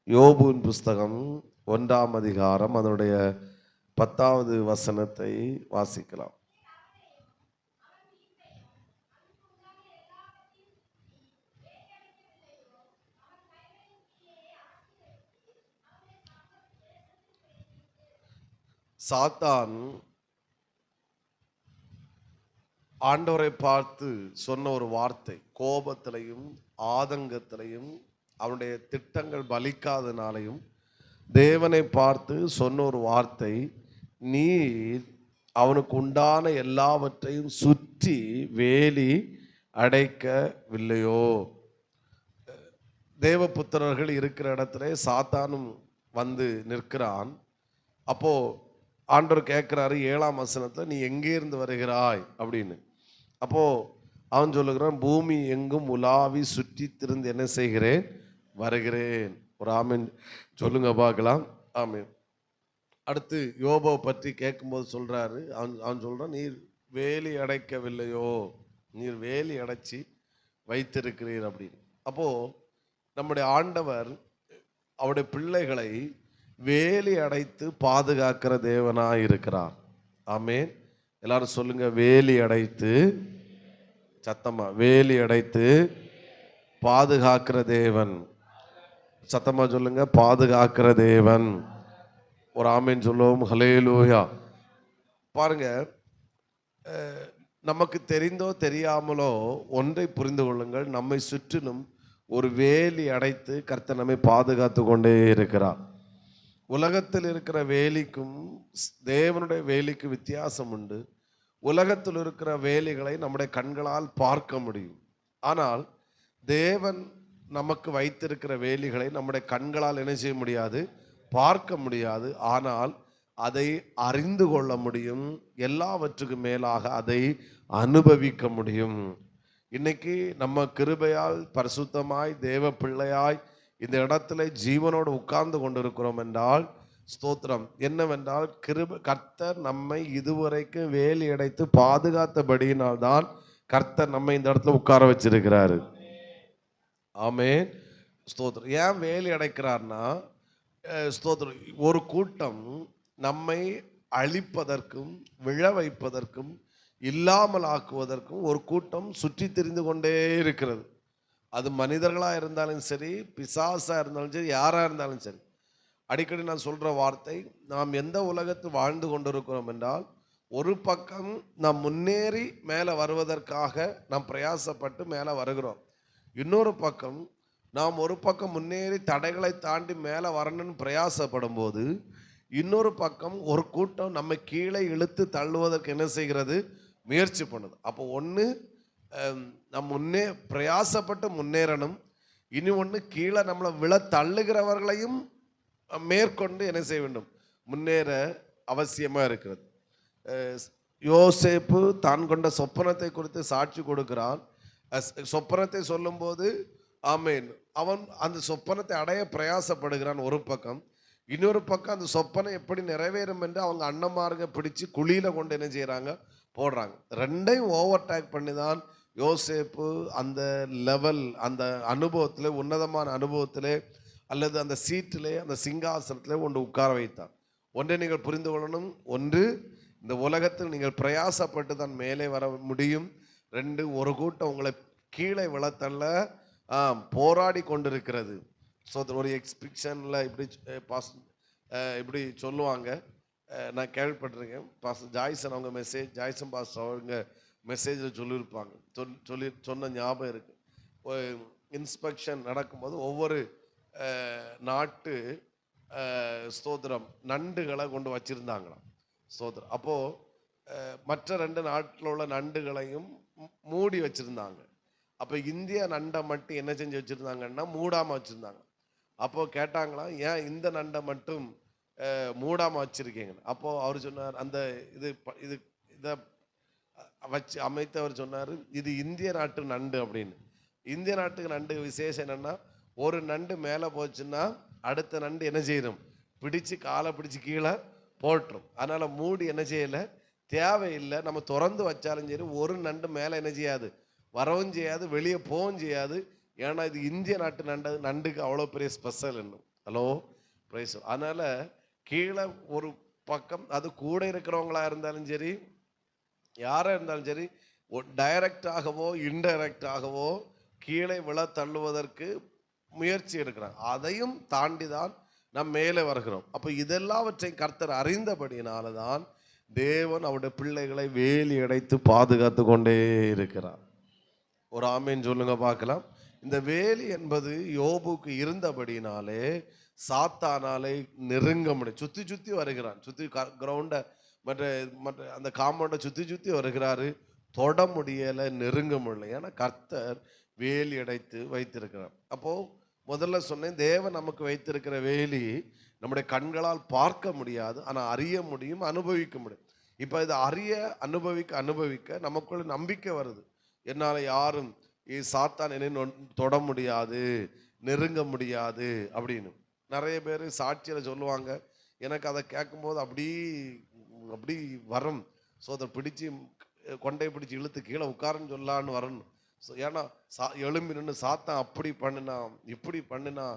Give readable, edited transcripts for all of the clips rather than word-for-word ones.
யோபுவின் புஸ்தகம் 1ஆம் அதிகாரம் அதனுடைய 10வது வசனத்தை வாசிக்கலாம். சாத்தான் ஆண்டவரை பார்த்து சொன்ன ஒரு வார்த்தை, கோபத்திலையும் ஆதங்கத்திலையும் அவனுடைய திட்டங்கள் பலிக்காதனாலையும் தேவனை பார்த்து சொன்ன ஒரு வார்த்தை, நீர் அவனுக்கு உண்டான எல்லாவற்றையும் சுற்றி வேலி அடைக்கவில்லையோ. தேவபுத்திரர்கள் இருக்கிற இடத்துல சாத்தானும் வந்து நிற்கிறான். அப்போ ஆண்டவர் கேட்கிறாரு 7ஆம் வசனத்துல, நீ எங்கே இருந்து வருகிறாய் அப்படின்னு. அப்போ அவன் சொல்லுகிறான், பூமி எங்கும் உலாவி சுற்றி திருந்து என்ன செய்கிறேன், வருகிறேன். ஒரு ஆமீன் சொல்லுங்க பார்க்கலாம். ஆமீன். அடுத்து யோபை பற்றி கேட்கும்போது சொல்றாரு, அவன் சொல்றான், நீர் வேலி அடைக்கவில்லையோ, நீர் வேலி அடைச்சி வைத்திருக்கிறீர் அப்படின்னு. அப்போ நம்முடைய ஆண்டவர் அவருடைய பிள்ளைகளை வேலி அடைத்து பாதுகாக்கிற தேவனாய் இருக்கிறார். ஆமேன். எல்லாரும் சொல்லுங்க, வேலி அடைத்து, சத்தமா வேலி அடைத்து பாதுகாக்கிற தேவன். சத்தமா சொல்லுங்க, பாதுகாக்கிற தேவன். ஒரு ஆமேன் சொல்லுவோம். ஹல்லேலூயா. பாருங்க, நமக்கு தெரிந்தோ தெரியாமலோ ஒன்றை புரிந்து கொள்ளுங்கள், நம்மை சுற்றிலும் ஒரு வேலி அடைத்து கர்த்தர் நம்மை பாதுகாத்து கொண்டே இருக்கிறார். உலகத்தில் இருக்கிற வேலிக்கும் தேவனுடைய வேலிக்கும் வித்தியாசம் உண்டு. உலகத்தில் இருக்கிற வேலிகளை நம்முடைய கண்களால் பார்க்க முடியும். ஆனால் தேவன் நமக்கு வைத்திருக்கிற வேலிகளை நம்முடைய கண்களால் என்ன செய்ய முடியாது, பார்க்க முடியாது. ஆனால் அதை அறிந்து கொள்ள முடியும். எல்லாவற்றுக்கும் மேலாக அதை அனுபவிக்க முடியும். இன்னைக்கு நம்ம கிருபையால் பரிசுத்தமாய் தேவ பிள்ளையாய் இந்த இடத்துல ஜீவனோடு உட்கார்ந்து கொண்டிருக்கிறோம் என்றால் ஸ்தோத்திரம். என்னவென்றால் கர்த்தர் நம்மை இதுவரைக்கும் வேலி அடைத்து பாதுகாத்தபடியினால்தான் கர்த்தர் நம்மை இந்த இடத்துல உட்கார வச்சிருக்கிறாரு. ஆமென். ஸ்தோத்திரம். ஏன் வேலி அடைக்கிறார்னா, ஸ்தோத்திரம், ஒரு கூட்டம் நம்மை அழிப்பதற்கும் விழ வைப்பதற்கும் இல்லாமல் ஆக்குவதற்கும் ஒரு கூட்டம் சுற்றி திரிந்து கொண்டே இருக்கிறது. அது மனிதர்களாக இருந்தாலும் சரி, பிசாசாக இருந்தாலும் சரி, யாராக இருந்தாலும் சரி. அடிக்கடி நான் சொல்கிற வார்த்தை, நாம் எந்த உலகத்தில் வாழ்ந்து கொண்டிருக்கிறோம் என்றால், ஒரு பக்கம் நாம் முன்னேறி மேலே வருவதற்காக நாம் பிரயாசப்பட்டு மேலே வருகிறோம். இன்னொரு பக்கம் நாம் ஒரு பக்கம் முன்னேறி தடைகளை தாண்டி மேலே வரணும்னு பிரயாசப்படும் போது, இன்னொரு பக்கம் ஒரு கூட்டம் நம்ம கீழே இழுத்து தள்ளுவதற்கு என்ன செய்கிறது, முயற்சி பண்ணுது. அப்போ ஒன்று நம் பிரயாசப்பட்டு முன்னேறணும். இனி ஒன்று, கீழே நம்மளை விழ தள்ளுகிறவர்களையும் மேற்கொண்டு என்ன செய்ய வேண்டும், முன்னேற அவசியமாக இருக்கிறது. யோசேப்பு தான் கொண்ட சொப்பனத்தை குறித்து சாட்சி கொடுக்கிறான். சொப்பனத்தை சொல்லும்போது ஆமேன், அவன் அந்த சொப்பனத்தை அடைய பிரயாசப்படுகிறான் ஒரு பக்கம். இன்னொரு பக்கம் அந்த சொப்பனை எப்படி நிறைவேறும் என்று அவங்க அண்ணன்மார்க பிடிச்சு குழியில கொண்டு என்ன செய்யறாங்க, போடுறாங்க. ரெண்டையும் ஓவர்டேக் பண்ணி தான் யோசேப்பு அந்த லெவல், அந்த அனுபவத்தில், உன்னதமான அனுபவத்திலே அல்லது அந்த சீட்டிலே, அந்த சிங்காசனத்திலே ஒன்று உட்கார வைத்தான். ஒன்றை நீங்கள் புரிந்து கொள்ளணும். ஒன்று, இந்த உலகத்தில் நீங்கள் பிரயாசப்பட்டு தான் மேலே வர முடியும். ரெண்டு, ஒரு கூட்டம் உங்களை கீழே விழத்தள்ள போராடி கொண்டிருக்கிறது. ஸோ ஒரு எக்ஸ்பிரிஷனில் இப்படி சொல்லுவாங்க. நான் கேள்விப்பட்டிருக்கேன். பாஸ்டர் ஜாய்சன் அவங்க ஜாய்சன் பாஸ்டர் அவங்க மெசேஜில் சொல்லியிருப்பாங்க, சொன்ன ஞாபகம் இருக்குது. இன்ஸ்பெக்ஷன் நடக்கும்போது ஒவ்வொரு நாட்டு ஸ்தோத்திரம் நண்டுகளை கொண்டு வச்சுருந்தாங்களாம். ஸ்தோத்திரம். அப்போது மற்ற 2 நாட்டில் உள்ள நண்டுகளையும் மூடி வச்சுருந்தாங்க. அப்போ இந்திய நண்டை மட்டும் என்ன செஞ்சு வச்சுருந்தாங்கன்னா மூடாமல் வச்சுருந்தாங்க. அப்போது கேட்டாங்களாம், ஏன் இந்த நண்டை மட்டும் மூடாமல் வச்சுருக்கீங்க? அப்போது அவர் சொன்னார், அந்த இதை வச்சு அமைத்தவர் சொன்னார், இது இந்திய நாட்டு நண்டு அப்படின்னு. இந்திய நாட்டுக்கு நண்டு விசேஷம் என்னென்னா, ஒரு நண்டு மேலே போச்சுன்னா அடுத்த நண்டு என்ன செய்யணும், பிடிச்சு காலை பிடிச்சி கீழே போட்டுரும். அதனால் மூடி என்ன செய்யலை, தேவையில்லை. நம்ம திறந்து வச்சாலும் சரி, ஒரு நண்டு மேலே என்ன செய்யாது, வரவும் செய்யாது, வெளியே போகவும் செய்யாது. ஏன்னா இது இந்திய நாட்டு நண்டுக்கு அவ்வளோ பெரிய ஸ்பெஷல் என்னும். Hello price. அதனால கீழே ஒரு பக்கம், அது கூட இருக்கிறவங்களா இருந்தாலும் சரி, யாரா இருந்தாலும் சரி, டைரக்டாகவோ இன்டைரக்டாகவோ கீழே விழ தள்ளுவதற்கு முயற்சி எடுக்கிறாங்க. அதையும் தாண்டி தான் நாம் மேலே வருகிறோம். அப்போ இதெல்லாவற்றையும் கர்த்தர் அறிந்தபடியினால தான் தேவன் அவருடைய பிள்ளைகளை வேலி அடைத்து பாதுகாத்து கொண்டே இருக்கிறார். ஒரு ஆமேன் சொல்லுங்க பார்க்கலாம். இந்த வேலி என்பது யோபுக்கு இருந்தபடினாலே சாத்தானாலே நெருங்க முடியும். சுத்தி சுத்தி வருகிறான், சுத்தி கிரவுண்ட, மற்ற மற்ற அந்த காம்பவுண்டை சுத்தி சுத்தி வருகிறாரு. தொட முடியல, நெருங்க முடியல. ஏன்னா கர்த்தர் வேலி அடைத்து வைத்திருக்கிறார். அப்போ முதல்ல சொன்னேன், தேவன் நமக்கு வைத்திருக்கிற வேலி நம்முடைய கண்களால் பார்க்க முடியாது, ஆனால் அறிய முடியும், அனுபவிக்க முடியும். இப்போ இதை அறிய அனுபவிக்க அனுபவிக்க நமக்குள்ள நம்பிக்கை வருது. என்னால் யாரும் சாத்தான் என்னை தொட முடியாது, நெருங்க முடியாது அப்படின்னு. நிறைய பேர் சாட்சியில் சொல்லுவாங்க. எனக்கு அதை கேட்கும்போது அப்படி அப்படி வரும். ஸோ அதை பிடிச்சி கொண்டை பிடிச்சி இழுத்து கீழே உட்காருன்னு சொல்லலான்னு வரணும். ஸோ ஏன்னா எழும்பி நின்று சாத்தான் அப்படி பண்ணினா, இப்படி பண்ணினா,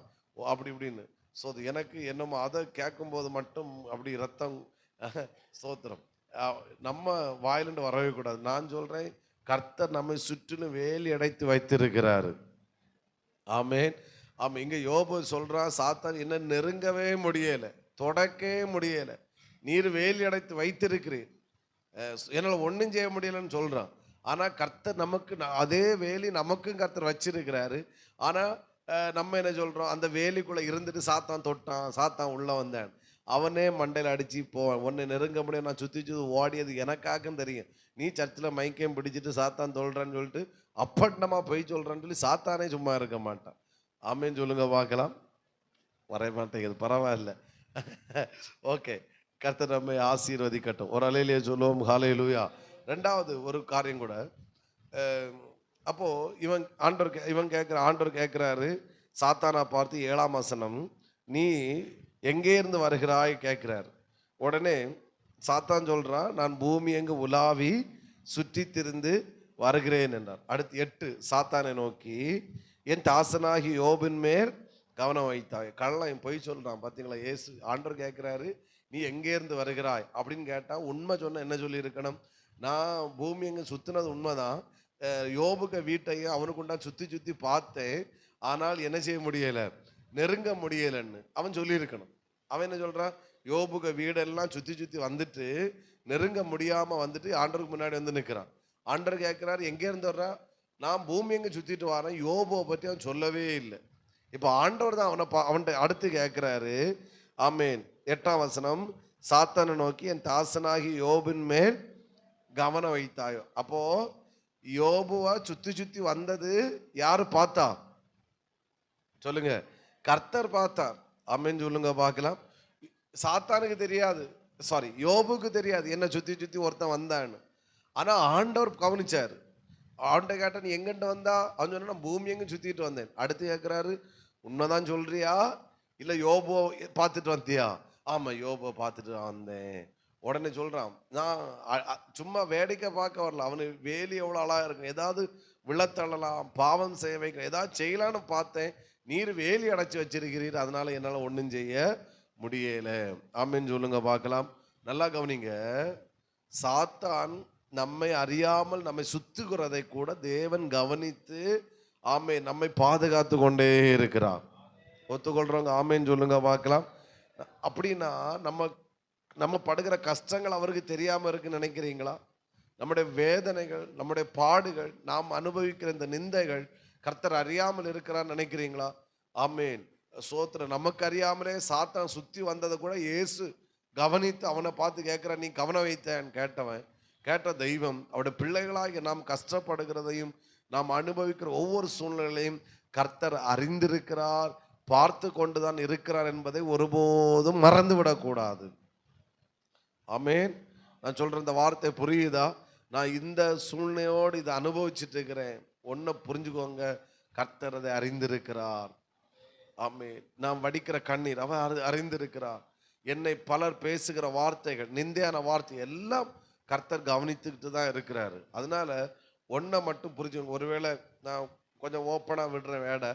அப்படி இப்படின்னு. ஸோ அது எனக்கு என்னமோ அதை கேட்கும்போது மட்டும் அப்படி ரத்தம் ஸ்தோத்திரம் நம்ம வாயிலிருந்து வரவே கூடாது. நான் சொல்கிறேன், கர்த்தர் நம்மை சுற்றிலும் வேலி அடைத்து வைத்திருக்கிறாரு. ஆமேன். ஆமாம். இங்கே யோபு சொல்கிறான், சாத்தான் என்ன நெருங்கவே முடியலை, தொடக்கவே முடியலை, நீர் வேலி அடைத்து வைத்திருக்கிறீர், என்னால் ஒன்றும் செய்ய முடியலைன்னு சொல்கிறான். ஆனால் கர்த்தர் நமக்கு அதே வேலி நமக்கும் கர்த்தர் வச்சிருக்கிறாரு. ஆனால் நம்ம என்ன சொல்கிறோம், அந்த வேலிக்குள்ளே இருந்துட்டு சாத்தான் தொட்டான், சாத்தான் உள்ளே வந்தேன், அவனே மண்டையில் அடித்து போவான், ஒன்றை நெருங்க முடியும். நான் சுற்றி சுற்றி ஓடியது எனக்காக்கும் தெரியும். நீ சர்ச்சில் மைக்கையும் பிடிச்சிட்டு சாத்தான் சொல்கிறான்னு சொல்லிட்டு அப்பட்டமாக போய் சொல்கிறான்னு சொல்லி சாத்தானே சும்மா இருக்க மாட்டான். ஆமேன்னு சொல்லுங்க பார்க்கலாம். வரைய மாட்டேங்குது, பரவாயில்ல. ஓகே, கர்த்தர் நம்மை ஆசீர்வதிக்கட்டும். ஒரு அலையிலேயே சொல்லுவோம் ஹல்லேலூயா. ரெண்டாவது ஒரு காரியம் கூட, அப்போ இவன் ஆண்டவர் கேட்கிறாரு சாத்தானா பார்த்து, 7ஆம் வசனம், நீ எங்கே இருந்து வருகிறாய் கேட்கிறார். உடனே சாத்தான் சொல்றான், நான் பூமி எங்கு உலாவி சுற்றி திரிந்து வருகிறேன் என்றார். அடுத்து 8, சாத்தானை நோக்கி, என் தாசனாகி யோபின் மேல் கவனம் வைத்தாய். கள்ளன் பொய் சொல்றான் பார்த்தீங்களா. ஏசு ஆண்டவர் கேட்கிறாரு, நீ எங்கே இருந்து வருகிறாய் அப்படின்னு கேட்டா உண்மை சொன்ன என்ன சொல்லி இருக்கணும், நான் பூமி எங்க சுத்தினது உண்மைதான், யோபுக்க வீட்டையும் அவனுக்கு உண்டா சுத்தி சுத்தி பார்த்தேன், ஆனால் என்ன செய்ய முடியல, நெருங்க முடியலன்னு அவன் சொல்லியிருக்கணும். அவன் என்ன சொல்றான், யோபுக்க வீடெல்லாம் சுத்தி சுத்தி வந்துட்டு நெருங்க முடியாம வந்துட்டு ஆண்டவருக்கு முன்னாடி வந்து நிற்கிறான். ஆண்டவர் கேட்கிறாரு, எங்கே இருந்து வர்றா, நான் பூமி எங்க சுத்திட்டு வரேன், யோபுவை பற்றி அவன் சொல்லவே இல்லை. இப்போ ஆண்டவர் தான் அவன்கிட்ட அடுத்து கேட்கிறாரு. ஆமேன். 8ஆம் வசனம், சாத்தானை நோக்கி, என் தாசனாகி யோபின் மேல் கவனம் வைத்தாயோ. அப்போ யோபுவா சுத்தி சுத்தி வந்தது யாரு பார்த்தா சொல்லுங்க, கர்த்தர் பார்த்தார். ஆமேன் சொல்லுங்க பார்க்கலாம். சாத்தானுக்கு தெரியாது, சாரி யோபுக்கு தெரியாது என்ன சுத்தி சுத்தி ஒருத்தன் வந்தான்னு. ஆனா ஆண்டவர் கவனிச்சார். அவன்கிட்ட கேட்ட, நீ எங்கிட்ட வந்தா, அவன் சொன்னா, நான் பூமி எங்க சுத்திட்டு வந்தேன். அடுத்து கேட்கிறாரு, உண்மைதான் சொல்றியா இல்ல யோபோ பார்த்துட்டு வந்தியா? ஆமா, யோபோ பார்த்துட்டு வந்தேன். உடனே சொல்றான், நான் சும்மா வேடிக்கை பார்க்க வரல, அவனு வேலி எவ்வளோ அழகா இருக்கும், ஏதாவது விழத்தள்ளலாம், பாவம் செய்ய வைக்கலாம், ஏதாவது செய்யலான்னு பார்த்தேன், நீர் வேலி அடைச்சி வச்சிருக்கிறீர், அதனால என்னால் ஒன்றும் செய்ய முடியல. ஆமேன்னு சொல்லுங்க பார்க்கலாம். நல்லா கவனிங்க, சாத்தான் நம்மை அறியாமல் நம்மை சுத்துகிறதை கூட தேவன் கவனித்து ஆமே நம்மை பாதுகாத்து கொண்டே இருக்கிறார். ஒத்துக்கொள்றவங்க ஆமேன்னு சொல்லுங்க பார்க்கலாம். அப்படின்னா நம்ம நம்ம படுகிற கஷ்டங்கள் அவருக்கு தெரியாம இருக்குன்னு நினைக்கிறீங்களா? நம்முடைய வேதனைகள், நம்முடைய பாடுகள், நாம் அனுபவிக்கிற இந்த நிந்தைகள் கர்த்தர் அறியாமல் இருக்கிறான்னு நினைக்கிறீங்களா? ஆமேன் சோத்திரம். நமக்கு அறியாமலே சாத்தான் சுத்தி வந்ததை கூட இயேசு கவனித்து அவனை பார்த்து கேட்கிறான், நீ கவனம் வைத்தேன் கேட்ட தெய்வம் அவருடைய பிள்ளைகளாக நாம் கஷ்டப்படுகிறதையும் நாம் அனுபவிக்கிற ஒவ்வொரு சூழ்நிலையும் கர்த்தர் அறிந்திருக்கிறார், பார்த்து கொண்டுதான் இருக்கிறார் என்பதை ஒருபோதும் மறந்து விடக்கூடாது. ஆமேன். நான் சொல்ற இந்த வார்த்தை புரியுதா? நான் இந்த சூழ்நிலையோடு இதை அனுபவிச்சுட்டு இருக்கிறேன். ஒன்றை புரிஞ்சுக்கோங்க, கர்த்தர் அதை அறிந்திருக்கிறார். ஆமேன். நாம் வடிக்கிற கண்ணீர் அவர் அறிந்திருக்கிறார். என்னை பலர் பேசுகிற வார்த்தைகள், நிந்தையான வார்த்தை எல்லாம் கர்த்தர் கவனித்துக்கிட்டு தான் இருக்கிறாரு. அதனால ஒன்றை மட்டும் புரிஞ்சுக்கோங்க. ஒருவேளை நான் கொஞ்சம் ஓப்பனாக விடுற வேடை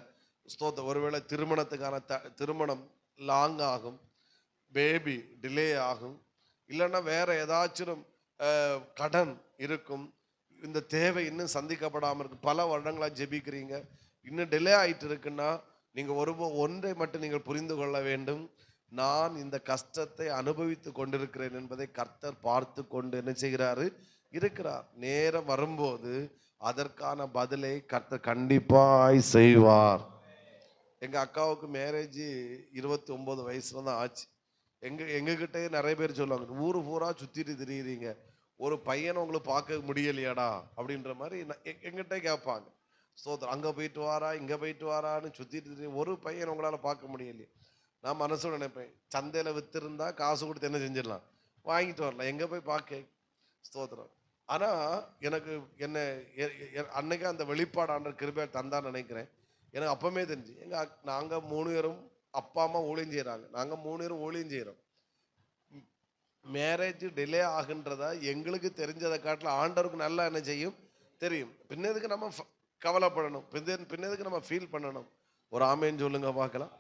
ஸ்தோத்திரம், ஒருவேளை திருமணத்துக்கான திருமணம் லாங் ஆகும், பேபி டிலே ஆகும், இல்லைன்னா வேற ஏதாச்சும் கடன் இருக்கும், இந்த தேவை இன்னும் சந்திக்கப்படாமல் இருக்கு, பல வருடங்களாக ஜெபிக்கிறீங்க, இன்னும் டிலே ஆயிட்டு இருக்குன்னா நீங்க ஒன்றை மட்டும் நீங்கள் புரிந்து கொள்ள வேண்டும். நான் இந்த கஷ்டத்தை அனுபவித்து கொண்டிருக்கிறேன் என்பதை கர்த்தர் பார்த்து கொண்டு என்ன செய்கிறாரு இருக்கிறார். நேரம் வரும்போது அதற்கான பதிலை கர்த்தர் கண்டிப்பாய் செய்வார். எங்க அக்காவுக்கு மேரேஜ் 29 வயசுல தான் ஆச்சு. எங்ககிட்ட நிறைய பேர் சொல்லுவாங்க, ஊரு பூரா சுத்திட்டு திரியுறீங்க, ஒரு பையனை உங்களுக்கு பார்க்க முடியலையாடா அப்படின்ற மாதிரி எங்கிட்ட கேட்பாங்க. ஸ்தோத்திரம். அங்க போயிட்டு வாரா இங்க போயிட்டு வாரான்னு சுத்திட்டு திரியும், ஒரு பையன் உங்களால பார்க்க முடியலையே. நான் மனசோட நினைப்பேன், சந்தையில வித்திருந்தா காசு கொடுத்து என்ன செஞ்சிடலாம், வாங்கிட்டு வரலாம், எங்க போய் பார்க்க. ஸ்தோத்திரம். ஆனா எனக்கு என்ன அன்னைக்கு அந்த வெளிப்பாடு ஆண்டவர் கிருபையா தந்தான்னு நினைக்கிறேன். எனக்கு அப்பவுமே தெரிஞ்சு நாங்க 3 பேரும் அப்பா அம்மா ஊழியம் செய்யறாங்க, நாங்க 3 பேரும் ஊழியம் செய்யறோம். மேரேஜ் டிலே ஆகுன்றதா எங்களுக்கு தெரிஞ்சதை காட்டில் ஆண்டவருக்கு நல்லா என்ன செய்யும் தெரியும். பின்னதுக்கு நம்ம கவலைப்படணும், பின்னதுக்கு நம்ம ஃபீல் பண்ணணும். ஒரு ஆமேன்னு சொல்லுங்க பார்க்கலாம்.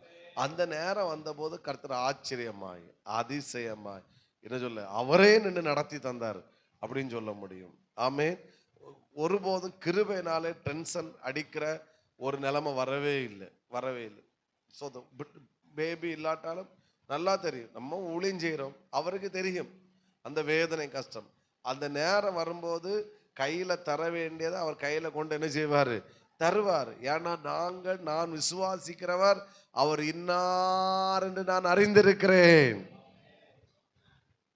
அந்த நேரம் வந்தபோது கர்த்தர் ஆச்சரியமாய் அதிசயமாய் என்ன சொல்ல அவரே நின்று நடத்தி தந்தார் அப்படின்னு சொல்ல முடியும். ஆமேன். ஒருபோதும் கிருபையினாலே டென்ஷன் அடிக்கிற ஒரு நிலைமை வரவே இல்லை. ஸோ பேபி இல்லாட்டாலும் நல்லா தெரியும், நம்ம ஊழியம் செய்கிறோம், அவருக்கு தெரியும் அந்த வேதனை கஷ்டம். அந்த நேரம் வரும்போது கையில தர வேண்டியதை அவர் கையில கொண்டு என்ன செய்வார் தருவார். ஏன்னா நான் விசுவாசிக்கிறவர் அவர் இன்னார் என்று நான் அறிந்திருக்கிறேன்.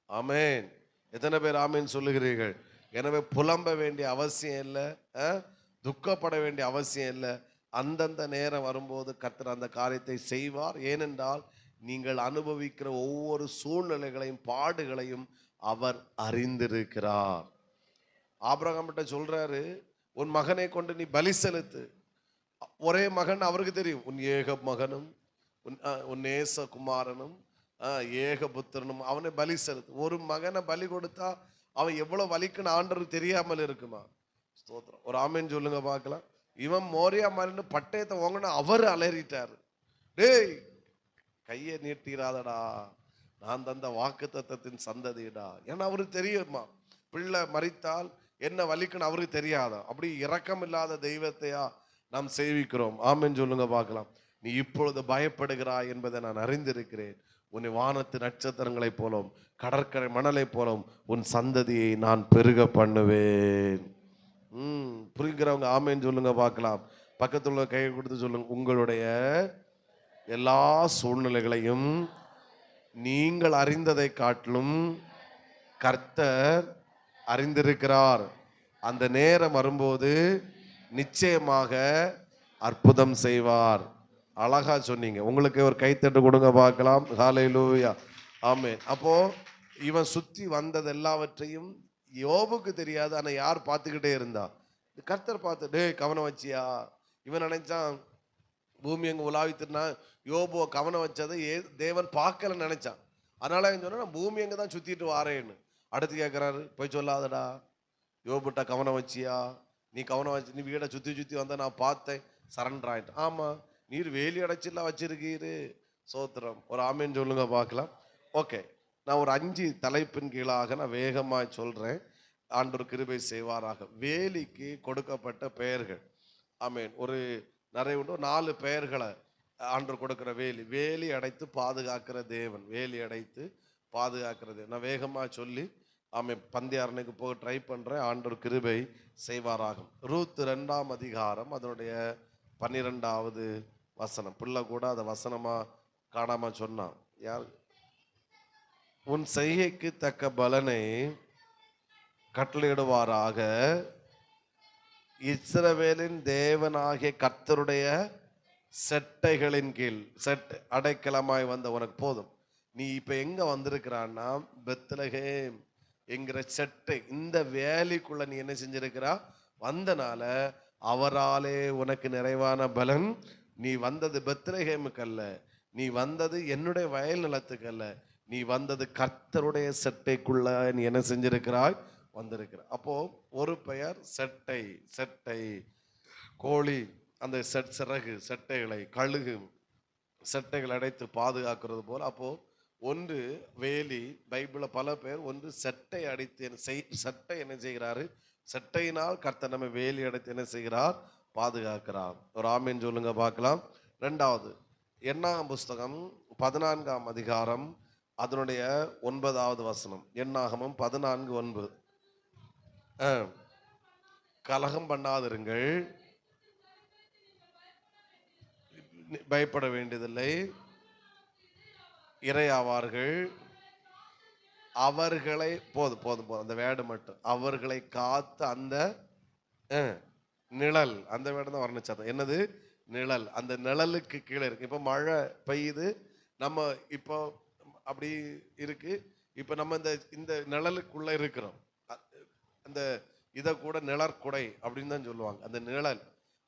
ஆமேன். எத்தனை பேர் ஆமேன் சொல்லுகிறீர்கள்? எனவே புலம்ப வேண்டிய அவசியம் இல்லை, துக்கப்பட வேண்டிய அவசியம் இல்லை. அந்தந்த நேரம் வரும்போது கர்த்தர் அந்த காரியத்தை செய்வார். ஏனென்றால் நீங்கள் அனுபவிக்கிற ஒவ்வொரு சூழ்நிலைகளையும் பாடுகளையும் அவர் அறிந்திருக்கிறார். ஆபிரகாம் கிட்ட சொல்றாரு, உன் மகனை கொண்டு நீ பலி செலுத்து. ஒரே மகன் அவருக்கு தெரியும், உன் ஏக மகனும் உன் நேச குமாரனும் ஏக புத்திரனும், அவனை பலி செலுத்து. ஒரு மகனை பலி கொடுத்தா அவன் எவ்வளவு வலிக்குன்னு ஆண்டவருக்கு தெரியாமல் இருக்குமா? ஸ்தோத்திரம். ஒரு ஆமேன்னு சொல்லுங்க பார்க்கலாம். இவன் மோரியா மரன்னு பட்டயத்தை வாங்கினா அவர் அலறிட்டாரு, டேய் கையை நீட்டிராதடா, நான் தந்த வாக்கு தத்தத்தின் சந்ததிடா. ஏன்னா அவருக்கு தெரியுமா, பிள்ளை மரித்தால் என்ன வலிக்குன்னு அவருக்கு தெரியாதா? அப்படி இரக்கம் இல்லாத தெய்வத்தையா நாம் சேவிக்கிறோம்? ஆமென் சொல்லுங்க பார்க்கலாம். நீ இப்பொழுது பயப்படுகிறாய் என்பதை நான் அறிந்திருக்கிறேன். உன்னை வானத்து நட்சத்திரங்களை போலும் கடற்கரை மணலை போலும் உன் சந்ததியை நான் பெருக பண்ணுவேன். புரிகிறவங்க ஆமென் சொல்லுங்க பார்க்கலாம். பக்கத்துல கையை கொடுத்து சொல்லுங்க, உங்களுடைய எல்லா சூழ்நிலைகளையும் நீங்கள் அறிந்ததை காட்டிலும் கர்த்தர் அறிந்திருக்கிறார். அந்த நேரம் வரும்போது நிச்சயமாக அற்புதம் செய்வார். அழகா சொன்னீங்க. உங்களுக்கு ஒரு கைத்தட்டு கொடுங்க பார்க்கலாம். ஹல்லேலூயா. ஆமென். அப்போ இவன் சுத்தி வந்தது எல்லாவற்றையும் யோபுக்கு தெரியாது, ஆனா யார் பார்த்துக்கிட்டே இருந்தா? கர்த்தர் பார்த்து, டே கவனம் வச்சியா? இவன் நினைச்சான் பூமி எங்க உலாவித்துனா யோபுவை கவனம் வச்சதை தேவன் பார்க்கல நினைச்சான். அதனால சொன்னா பூமி எங்க தான் சுத்திட்டு வாரேன்னு. அடுத்து கேட்கிறாரு, போய் சொல்லாதடா, யோபுட்ட கவனம் வச்சியா? நீ கவனம் வச்சு, நீ வீடை சுத்தி சுத்தி வந்த நான் பார்த்தேன், சரண்டர் ஆயிட்டு. ஆமா, நீர் வேலி அடைச்சிலாம் வச்சிருக்கீரு. சோத்திரம். ஒரு ஆமேன்னு சொல்லுங்க பார்க்கலாம். ஓகே, நான் ஒரு 5 தலைப்பின் கீழாக நான் வேகமாக சொல்றேன். ஆண்டவர் கிருபை செய்வாராக. வேலிக்கு கொடுக்கப்பட்ட பெயர்கள். ஆமேன். ஒரு நிறைய 4 பெயர்களை ஆண்டவர் கொடுக்கிற வேலி அடைத்து பாதுகாக்கிற தேவன். வேலி அடைத்து பாதுகாக்கிறது. நான் வேகமாக சொல்லி பந்தய அரணைக்கு போக ட்ரை பண்றேன். ஆண்டவர் கிருபை செய்வாராகும். ரூத் 2ஆம் அதிகாரம் அதனுடைய 12வது வசனம். பிள்ளை கூட அதை வசனமா காணாம சொன்னான். யார்? உன் செய்கைக்கு தக்க பலனை கட்டளையிடுவாராக, இஸ்ரவேலின் தேவனாகிய கர்த்தருடைய செட்டைகளின் கீழ். செட் அடைக்கலமாய் வந்த உனக்கு போதும். நீ இப்ப எங்க வந்திருக்கிறான்னா பெத்லகேம் என்கிற செட்டை, இந்த வேலிக்குள்ள நீ என்ன செஞ்சிருக்கிறா வந்தனால அவராலே உனக்கு நிறைவான பலன். நீ வந்தது பெத்லகேமுக்கு அல்ல, நீ வந்தது என்னுடைய வயல் நிலத்துக்கு அல்ல, நீ வந்தது கர்த்தருடைய செட்டைக்குள்ள நீ என்ன செஞ்சிருக்கிறாய் வந்திருக்கிற. அப்போ ஒரு பெயர் செட்டை. செட்டை கோழி அந்த சிறகு செட்டைகளை, கழுகு செட்டைகள் அடைத்து பாதுகாக்கிறது போல. அப்போ ஒன்று வேலி, பைபிள்ல பல பேர் ஒன்று செட்டை அடித்து செட்டை என்ன செய்கிறாரு, செட்டையினால் கர்த்தர் நம்ம வேலி அடைத்து என்ன செய்கிறார், பாதுகாக்கிறார். ஒரு ஆமீன் சொல்லுங்க பார்க்கலாம். ரெண்டாவது எண்ணாகம் புஸ்தகம் 14ஆம் அதிகாரம் அதனுடைய 9வது வசனம். எண்ணாகமம் 14:9. கலகம் பண்ணாதிருங்கள், பயப்பட வேண்டியதில்லை, இரையாவார்கள், அவர்களை போதும் போதும் போதும் அந்த வேடு மட்டும், அவர்களை காத்த அந்த நிழல், அந்த வேடு தான் வர்ணிச்சாதான் என்னது, நிழல். அந்த நிழலுக்கு கீழே இருக்கு. இப்போ மழை பெய்யுது, நம்ம இப்போ அப்படி இருக்கு, இப்போ நம்ம இந்த இந்த நிழலுக்குள்ள இருக்கிறோம். அந்த இதை கூட நிழற்குடை அப்படின்னு தான் சொல்லுவாங்க. அந்த நிழல்,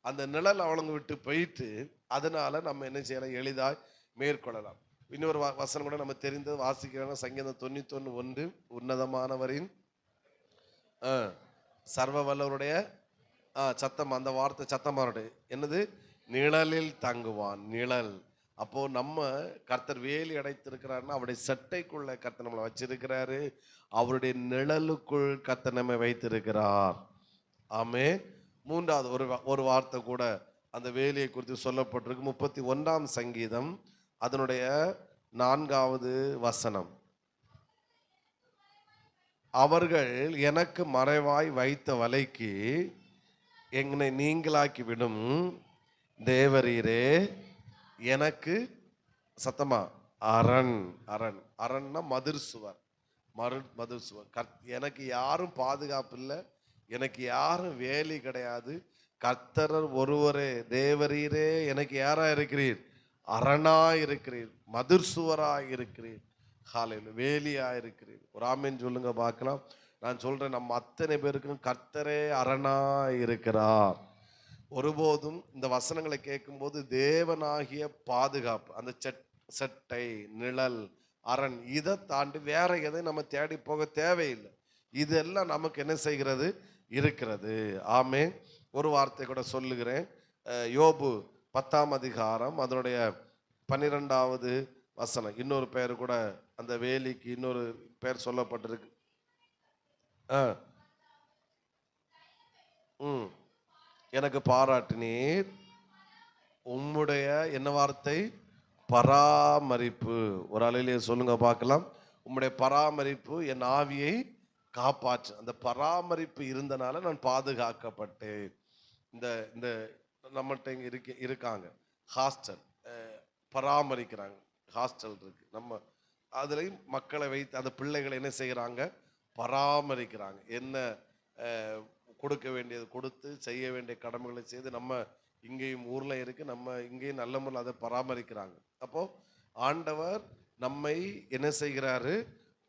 அந்த நிழல் அவளுங்க விட்டு போயிட்டு, அதனால நம்ம என்ன செய்யலாம், எளிதாய் மேற்கொள்ளலாம். இன்னொரு வசனம் கூட நம்ம தெரிந்தது வாசிக்கிறோம். சங்கீதம் 91:1, உன்னதமானவரின் சர்வ வல்லவருடைய சத்தம், அந்த வார்த்தை சத்தமானுடைய என்னது, நிழலில் தங்குவான். நிழல். அப்போ நம்ம கர்த்தர் வேலி அடைத்திருக்கிறாருன்னா அவருடைய சட்டைக்குள்ள கர்த்தர் நம்மளை வச்சிருக்கிறாரு, அவருடைய நிழலுக்குள் கர்த்தர் நம்மை வைத்திருக்கிறார். ஆமே. மூன்றாவது ஒரு வார்த்தை கூட அந்த வேலியை குறித்து சொல்லப்பட்டிருக்கு. 31ஆம் சங்கீதம் அதனுடைய 4வது வசனம். அவர்கள் எனக்கு மறைவாய் வைத்த வலைக்கு என்னை நீங்களாக்கி விடும் தேவரீரே, எனக்கு சத்தமா அரண். அரண், அரண்னா மதிர் சுவர், மதிர் சுவர். எனக்கு யாரும் பாதுகாப்பு இல்லை, எனக்கு யாரும் வேலி கிடையாது, கர்த்தர் ஒருவரே, தேவரீரே எனக்கு யாரா இருக்கிறீர், அரணா இருக்கிறீர், மதிர் சுவரா இருக்கிறீர், ஹalleluya, வேலியா இருக்கிறீர். ஒரு ஆமென் சொல்லுங்க பார்க்கலாம். நான் சொல்றேன், நம்ம அத்தனை பேருக்கும் கர்த்தரே அரணா இருக்கிறார். ஒருபோதும் இந்த வசனங்களை கேட்கும்போது தேவனாகிய பாதுகாப்பு, அந்த சட்டை, நிழல், அரண், இதை தாண்டி வேற எதை நம்ம தேடி போக தேவையில்லை. இதெல்லாம் நமக்கு என்ன செய்கிறது, இருக்கிறது. ஆமே. ஒரு வார்த்தை கூட சொல்லுகிறேன். யோபு 10ஆம் அதிகாரம் அதனுடைய 12வது வசனம். இன்னொரு பேர் கூட அந்த வேலிக்கு இன்னொரு பேர் சொல்லப்பட்டிருக்கு. எனக்கு பாராட்டினீர், உம்முடைய என்ன வார்த்தை, பராமரிப்பு. ஒரு அலையிலேயே சொல்லுங்க பார்க்கலாம். உம்முடைய பராமரிப்பு என் ஆவியை காப்பாற்று. அந்த பராமரிப்பு இருந்தனால நான் பாதுகாக்கப்பட்டேன். இந்த இந்த நம்மகிட்ட இங்கே இருக்காங்க ஹாஸ்டல், பராமரிக்கிறாங்க. ஹாஸ்டல் இருக்கு, நம்ம அதுலேயும் மக்களை வைத்து அந்த பிள்ளைகளை என்ன செய்கிறாங்க, பராமரிக்கிறாங்க. என்ன கொடுக்க வேண்டியது கொடுத்து, செய்ய வேண்டிய கடமைகளை செய்து, நம்ம இங்கேயும் ஊரில் இருக்கு, நம்ம இங்கேயும் நல்ல முறையில் அதை பராமரிக்கிறாங்க. அப்போ ஆண்டவர் நம்மை என்ன செய்கிறாரு,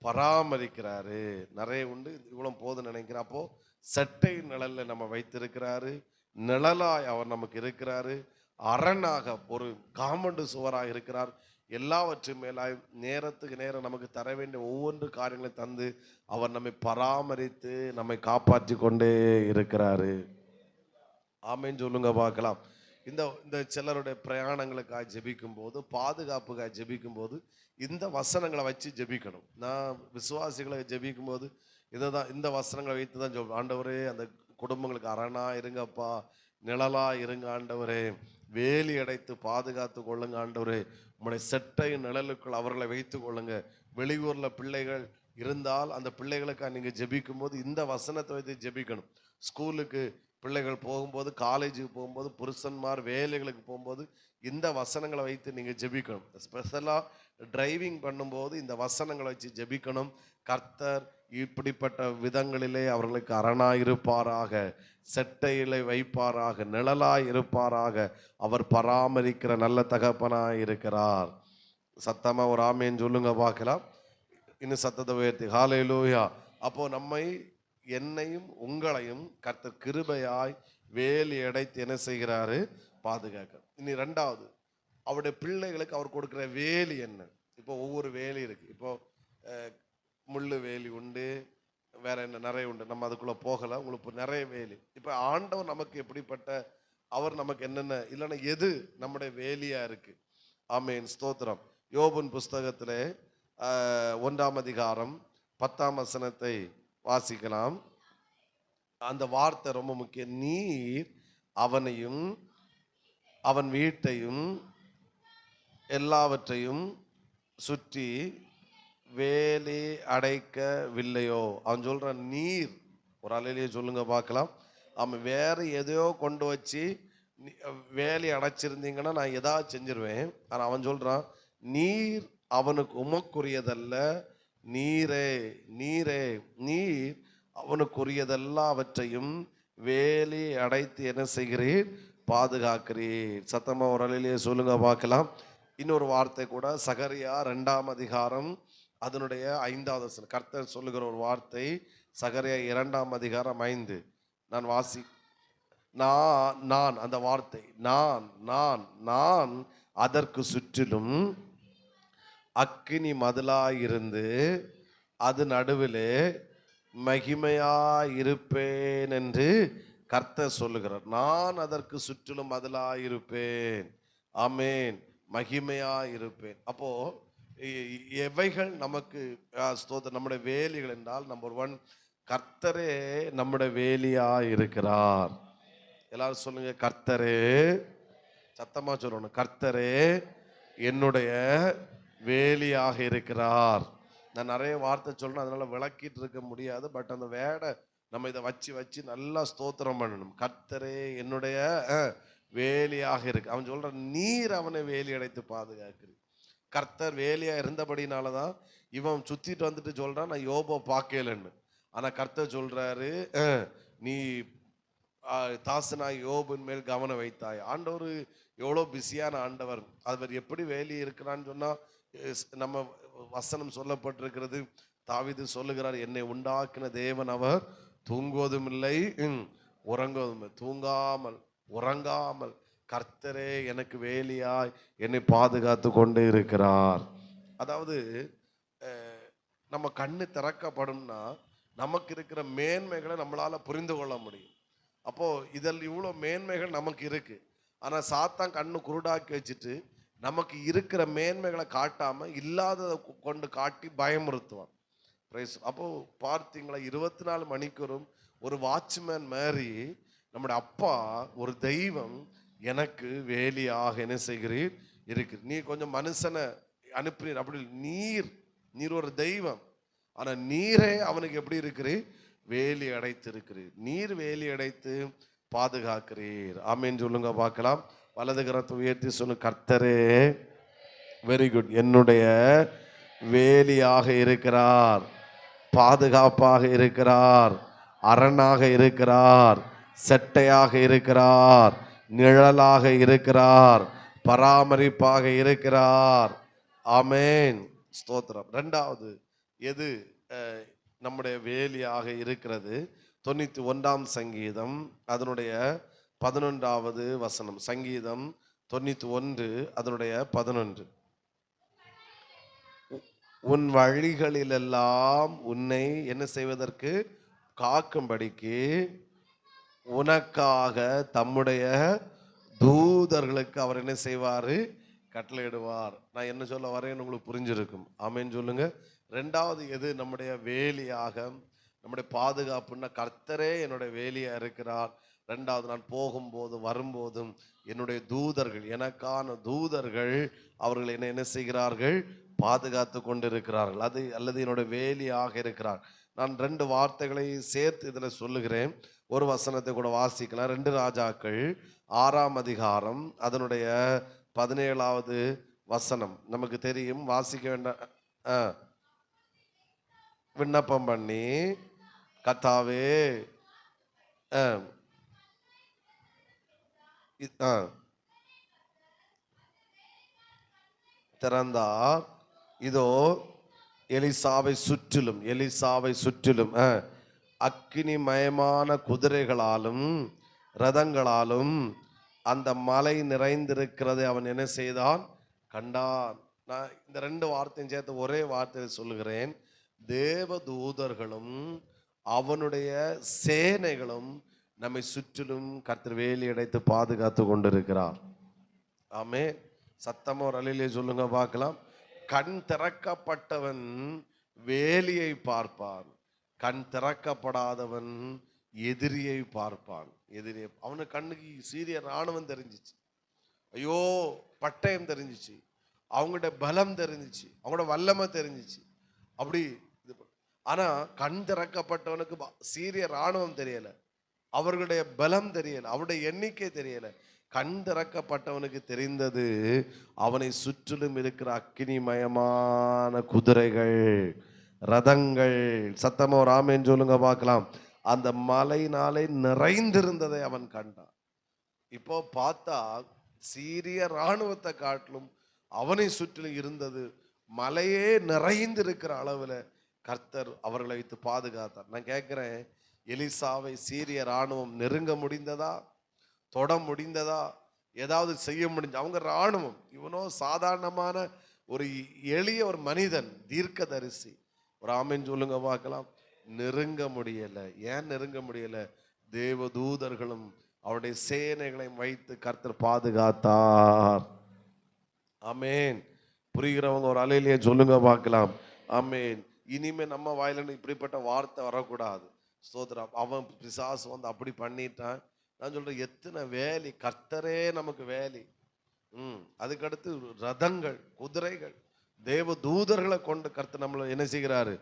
பராமரிக்கிறாரு. நிறைய உண்டு, இவ்வளோ போதும் நினைக்கிறேன். அப்போ சட்டை நிழல்ல நம்ம வைத்திருக்கிறாரு, நிழலாய் அவர் நமக்கு இருக்கிறாரு, அரணாக ஒரு காம்பவுண்டு சுவராக இருக்கிறார். எல்லாவற்றும் மேலாய் நேரத்துக்கு நேரம் நமக்கு தர வேண்டிய ஒவ்வொன்று காரியங்களை தந்து அவர் நம்மை பராமரித்து நம்மை காப்பாற்றி கொண்டே இருக்கிறாரு. ஆமேன்னு சொல்லுங்க பார்க்கலாம். இந்த சிலருடைய பிரயாணங்களுக்காக ஜெபிக்கும் போது, பாதுகாப்புக்காக ஜெபிக்கும் போது இந்த வசனங்களை வச்சு ஜெபிக்கணும். நான் விசுவாசிகளை ஜெபிக்கும் போது இதை தான், இந்த வசனங்களை வைத்து தான் சொல்லுவேன். ஆண்டவரே, அந்த குடும்பங்களுக்கு அரணா இருங்கப்பா, நிழலா இருங்க ஆண்டவரே, வேலி அடைத்து பாதுகாத்து கொள்ளுங்க ஆண்டவரே, உங்களுடைய செட்டை நிழலுக்குள் அவர்களை வைத்து கொள்ளுங்க. வெளியூரில் பிள்ளைகள் இருந்தால் அந்த பிள்ளைகளுக்காக நீங்கள் ஜெபிக்கும் போது இந்த வசனத்தை வைத்து ஜெபிக்கணும். ஸ்கூலுக்கு பிள்ளைகள் போகும்போது, காலேஜுக்கு போகும்போது, புருஷன்மார் வேலைகளுக்கு போகும்போது இந்த வசனங்களை வைத்து நீங்கள் ஜெபிக்கணும். ஸ்பெஷலாக டிரைவிங் பண்ணும்போது இந்த வசனங்களை வச்சு ஜெபிக்கணும். கர்த்தர் இப்படிப்பட்ட விதங்களிலே அவர்களுக்கு அரணாயிருப்பாராக, செட்டையிலே வைப்பாராக, நிழலாய் இருப்பாராக. அவர் பராமரிக்கிற நல்ல தகப்பனாய் இருக்கிறார். சத்தமா ஒரு ஆமேன்னு சொல்லுங்க பார்க்கலாம். இன்னும் சத்தத்தை உயர்த்தி ஹல்லேலூயா. அப்போ நம்மை, என்னையும் உங்களையும் கர்த்தர் கிருபையாய் வேலி அடைத்து என்ன செய்கிறாரு, பாதுகாக்க. இனி ரெண்டாவது, அவருடைய பிள்ளைகளுக்கு அவர் கொடுக்கிற வேலி என்ன. இப்போ ஒவ்வொரு வேலி இருக்கு. இப்போ முள்ளு வேலி உண்டு, வேற என்ன நிறைய உண்டு, நம்ம அதுக்குள்ள போகல. உங்களுக்கு நிறைய வேலி. இப்போ ஆண்டவர் நமக்கு எப்படிப்பட்ட, அவர் நமக்கு என்னென்ன இல்லைன்னா எது நம்முடைய வேலியா இருக்கு, ஆமேன், ஸ்தோத்திரம். யோபின் புஸ்தகத்திலே 1ஆம் அதிகாரம் 10ஆம் வசனத்தை வாசிக்கலாம். அந்த வார்த்தை ரொம்ப முக்கியம். நீர் அவனையும் அவன் வீட்டையும் எல்லாவற்றையும் சுற்றி வேலி அடைக்கவில்லையோ. அவன் சொல்றான், நீர், ஒரு அலையிலேயே சொல்லுங்க பார்க்கலாம். அவன் வேற எதையோ கொண்டு வச்சு வேலி அடைச்சிருந்தீங்கன்னா நான் ஏதாவது செஞ்சிருவேன். ஆனால் அவன் சொல்றான், நீர் அவனுக்கு உமக்குரியதல்ல, நீரே நீரே நீர் அவனுக்குரியதெல்லாவற்றையும் வேலி அடைத்து என்ன செய்கிறீர், பாதுகாக்கிறீர். சத்தமா ஒரு அலையிலேயே சொல்லுங்க பார்க்கலாம். இன்னொரு வார்த்தை கூட சகரியா 2ஆம் அதிகாரம் அதனுடைய 5வது வசனம். கர்த்தர் சொல்லுகிற ஒரு வார்த்தை, சகரியா 2ஆம் அதிகாரம் 5. நான் வாசி, நான் அந்த வார்த்தை, நான் நான் நான் அதற்கு சுற்றிலும் அக்கினி மதிலாயிருந்து அது நடுவிலே மகிமையாயிருப்பேன் என்று கர்த்தர் சொல்லுகிறார். நான் அதற்கு சுற்றிலும் மதிலாயிருப்பேன். ஆமேன், மகிமையாயிருப்பேன். அப்போ எவைகள் நமக்கு ஸ்தோத்திரம் நம்முடைய வேலிகள் என்றால், நம்பர் 1, கர்த்தரே நம்முடைய வேலியா இருக்கிறார். எல்லாரும் சொல்லுங்க, கர்த்தரே. சத்தமா சொல்லணும், கர்த்தரே என்னுடைய வேலியாக இருக்கிறார். நான் நிறைய வார்த்தை சொல்லணும், அதனால விளக்கிட்டு இருக்க முடியாது. பட் அந்த வேடை நம்ம இதை வச்சு வச்சு நல்லா ஸ்தோத்திரம் பண்ணணும். கர்த்தரே என்னுடைய வேலியாக இருக்கு. அவன் சொல்றான், நீர் அவனை வேலி அடைத்து பாதுகாக்கிறீர். கர்த்தர் வேலியா இருந்தபடினாலதான் இவன் சுத்திட்டு வந்துட்டு சொல்றான், நான் யோபை பார்க்கலன்னு. ஆனா கர்த்தர் சொல்றாரு, நீ தாசனாய் யோபின் மேல் கவனம் வைத்தாய். ஆண்டவர் எவ்வளோ பிஸியான ஆண்டவர். அவர் எப்படி வேலி இருக்கிறான்னு சொன்னா, நம்ம வசனம் சொல்லப்பட்டிருக்கிறது. தாவீது சொல்லுகிறார், என்னை உண்டாக்கின தேவன் அவர் தூங்குவதும் இல்லை உறங்குவதும் இல்லை. தூங்காமல் உறங்காமல் கர்த்தரே எனக்கு வேலியாய் என்னை பாதுகாத்து கொண்டு இருக்கிறார். அதாவது நம்ம கண்ணு திறக்கப்படும்னா நமக்கு இருக்கிற மேன்மைகளை நம்மளால புரிந்து கொள்ள முடியும். அப்போ இதில் இவ்வளோ மேன்மைகள் நமக்கு இருக்கு. ஆனா சாத்தான் கண்ணு குருடாக்கி வச்சுட்டு நமக்கு இருக்கிற மேன்மைகளை காட்டாம இல்லாததை கொண்டு காட்டி பயமுறுத்துவான். அப்போ பார்த்தீங்களா, 24 மணிக்கூறும் ஒரு வாட்ச்மேன் மாதிரி நம்முடைய அப்பா ஒரு தெய்வம் எனக்கு வேலியாக என்ன செய்கிறீர் இருக்கு. நீ கொஞ்சம் மனுஷனை அனுப்புறீர், அப்படி நீர் ஒரு தெய்வம். ஆனா நீரே அவனுக்கு எப்படி இருக்கிறீர், வேலி அடைத்து இருக்கிறீர். நீர் வேலி அடைத்து பாதுகாக்கிறீர். ஆமேன்னு சொல்லுங்க பார்க்கலாம். வலது கரத்தை உயர்த்தி சொல்லு, கர்த்தரே, வெரி குட், என்னுடைய வேலியாக இருக்கிறார், பாதுகாப்பாக இருக்கிறார், அரணாக இருக்கிறார், செட்டையாக இருக்கிறார், நிழலாக இருக்கிறார், பராமரிப்பாக இருக்கிறார். ஆமேன், ஸ்தோத்திரம். 2வது எது நம்முடைய வேலியாக இருக்கிறது? 91ஆம் சங்கீதம் அதனுடைய 11வது வசனம். சங்கீதம் 91 அதனுடைய 11. உன் வழிகளிலெல்லாம் உன்னை என்ன செய்வதற்கு, காக்கும்படிக்கு உனக்காக தம்முடைய தூதர்களுக்கு அவர் என்ன செய்வாரு, கட்டளையிடுவார். நான் என்ன சொல்ல வரேன்னு உங்களுக்கு புரிஞ்சிருக்கும். ஆமேன்னு சொல்லுங்க. 2வது எது நம்முடைய வேலியாக, நம்முடைய பாதுகாப்புன்னா, கர்த்தரே என்னுடைய வேலியா இருக்கிறார். 2வது, நான் போகும்போது வரும்போதும் என்னுடைய தூதர்கள், எனக்கான தூதர்கள் அவர்கள் என்ன செய்கிறார்கள், பாதுகாத்து கொண்டிருக்கிறார்கள். அது அல்லது என்னுடைய வேலியாக இருக்கிறார். நான் 2 வார்த்தைகளை சேர்த்து இதில் சொல்லுகிறேன். ஒரு வசனத்தை கூட வாசிக்கலாம். 2 ராஜாக்கள் 6ஆம் அதிகாரம் அதனுடைய 17வது வசனம் நமக்கு தெரியும். வாசிக்க வேண்டாம். விண்ணப்பம் பண்ணி, கர்த்தாவே திறந்தார், இதோ எலிசாவை சுற்றிலும் அக்கினிமயமான குதிரைகளாலும் ரதங்களாலும் அந்த மலை நிறைந்திருக்கிறதை அவன் என்ன செய்தான், கண்டான். நான் இந்த 2 வார்த்தையும் சேர்த்து ஒரே வார்த்தையை சொல்லுகிறேன். தேவ தூதர்களும் அவனுடைய சேனைகளும் நம்மை சுற்றிலும் கர்த்தர் வேலி அடைத்து பாதுகாத்து கொண்டிருக்கிறார். ஆமென். சத்தமா ஒரு அல்லேலூயா சொல்லுங்க பார்க்கலாம். கண் திறக்கப்பட்டவன் வேலியை பார்ப்பான், கண் திறக்கப்படாதவன் எதிரியை பார்ப்பான். எதிரியை அவனுக்கு கண்ணுக்கு சீரிய ராணுவம் தெரிஞ்சிச்சு, ஐயோ பட்டயம் தெரிஞ்சிச்சு, அவங்களோட பலம் தெரிஞ்சிச்சு, அவங்களோட வல்லமை தெரிஞ்சிச்சு. அப்படி ஆனா கண் திறக்கப்பட்டவனுக்கு சீரிய ராணுவம் தெரியல, அவர்களுடைய பலம் தெரியல, அவருடைய எண்ணிக்கை தெரியல. கண் திறக்கப்பட்டவனுக்கு தெரிந்தது அவனை சுற்றிலும் இருக்கிற அக்கினிமயமான குதிரைகள், ரதங்கள். சத்தமா ஒரு ஆமென் சொல்லுங்க பார்க்கலாம். அந்த மலையினாலே நிறைந்திருந்ததை அவன் கண்டான். இப்போ பார்த்தா சீரிய ராணுவத்தை காட்டிலும் அவனை சுற்றிலும் இருந்தது மலையே நிறைந்திருக்கிற அளவுல கர்த்தர் அவர்களை வைத்து பாதுகாத்தார். நான் கேட்கிறேன், எலிசாவை சீரிய ராணுவம் நெருங்க முடிந்ததா? தொட முடிந்ததா? ஏதாவது செய்ய முடிஞ்ச? அவங்க ராணுவம், இவனோ சாதாரணமான ஒரு எளிய ஒரு மனிதன், தீர்க்கதரிசி. ஒரு ஆமென் சொல்லுங்க பார்க்கலாம். நெருங்க முடியல. ஏன் நெருங்க முடியல? தேவதூதர்களும் அவருடைய சேனைகளையும் வைத்து கர்த்தர் பாதுகாத்தார். ஆமென். புரிகிறவங்க ஒரு அல்லேலூயா சொல்லுங்க பார்க்கலாம். ஆமென். இனிமே நம்ம வாயில இப்படிப்பட்ட வார்த்தை வரக்கூடாது. ஸ்தோத்திரம். அவன் பிசாசு வந்து அப்படி பண்ணிட்டான். நான் சொல்றேன், எத்தனை வேலி, கர்த்தரே நமக்கு வேலி. அதுக்கடுத்து ரதங்கள், குதிரைகள், தேவ தூதர்களை கொண்டு கர்த்தர் நம்மளை என்ன செய்கிறாரு?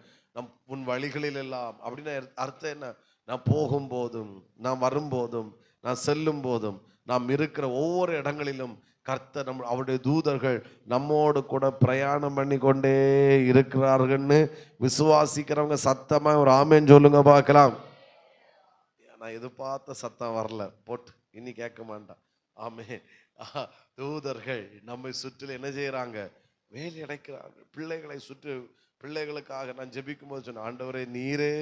உன் வழிகளில் எல்லாம். அப்படின்னா அர்த்தம் என்ன? நான் போகும்போதும், நான் வரும்போதும், நான் செல்லும் போதும், நாம் இருக்கிற ஒவ்வொரு இடங்களிலும் கர்த்தர் அவருடைய தூதர்கள் நம்மோடு கூட பிரயாணம் பண்ணி கொண்டே இருக்கிறார்கள்னு விசுவாசிக்கிறவங்க சத்தமா ஒரு ஆமென் சொல்லுங்க பார்க்கலாம். நான் எதிர்பார்த்த சத்தம் வரல, போட்டு இனி கேட்க மாட்டான். ஆமென். தூதர்கள் நம்மை சுற்றிலும் என்ன செய்யறாங்க? வேலி அடைக்கிறாங்க. பிள்ளைகளை சுற்றி, பிள்ளைகளுக்காக நான் ஜெபிக்கும் போது சொன்னேன், ஆண்டவரே நீரே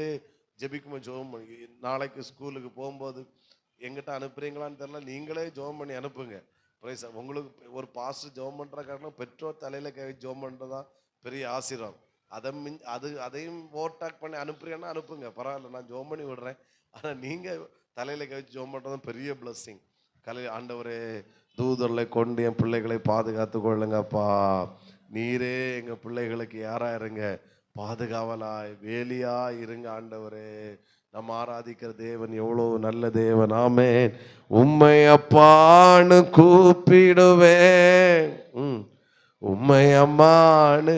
ஜெபிக்கும் போது ஜெபம் பண்ணி, நாளைக்கு ஸ்கூலுக்கு போகும்போது எங்கிட்ட அனுப்புறீங்களான்னு தெரியல, நீங்களே ஜெபம் பண்ணி அனுப்புங்க. உங்களுக்கு ஒரு பாஸ்டர் ஜெபம் பண்ற காரணம் பெற்றோர் தலையில கை ஜெபம் பண்றதா பெரிய ஆசீர்வாதம். அதையும் ஓட்டாக் பண்ணி அனுப்புறீங்கன்னா அனுப்புங்க, பரவாயில்ல, நான் ஜெபம் பண்ணி விடுறேன். ஆனா நீங்க தலையில கை ஜெபம் பண்றதும் பெரிய பிளஸ்ஸிங். ஆண்டவரே தூதர்களை கொண்டு என் பிள்ளைகளை பாதுகாத்து கொள்ளுங்கப்பா. நீரே எங்க பிள்ளைகளுக்கு யாரா இருங்க? பாதுகாவலாய் வேலியா இருங்க ஆண்டவரே. நம்ம ஆராதிக்கிற தேவன் எவ்வளவு நல்ல தேவன். ஆமென். உம்மை அப்பான்னு கூப்பிடுவேன், உம்மை அம்மான்னு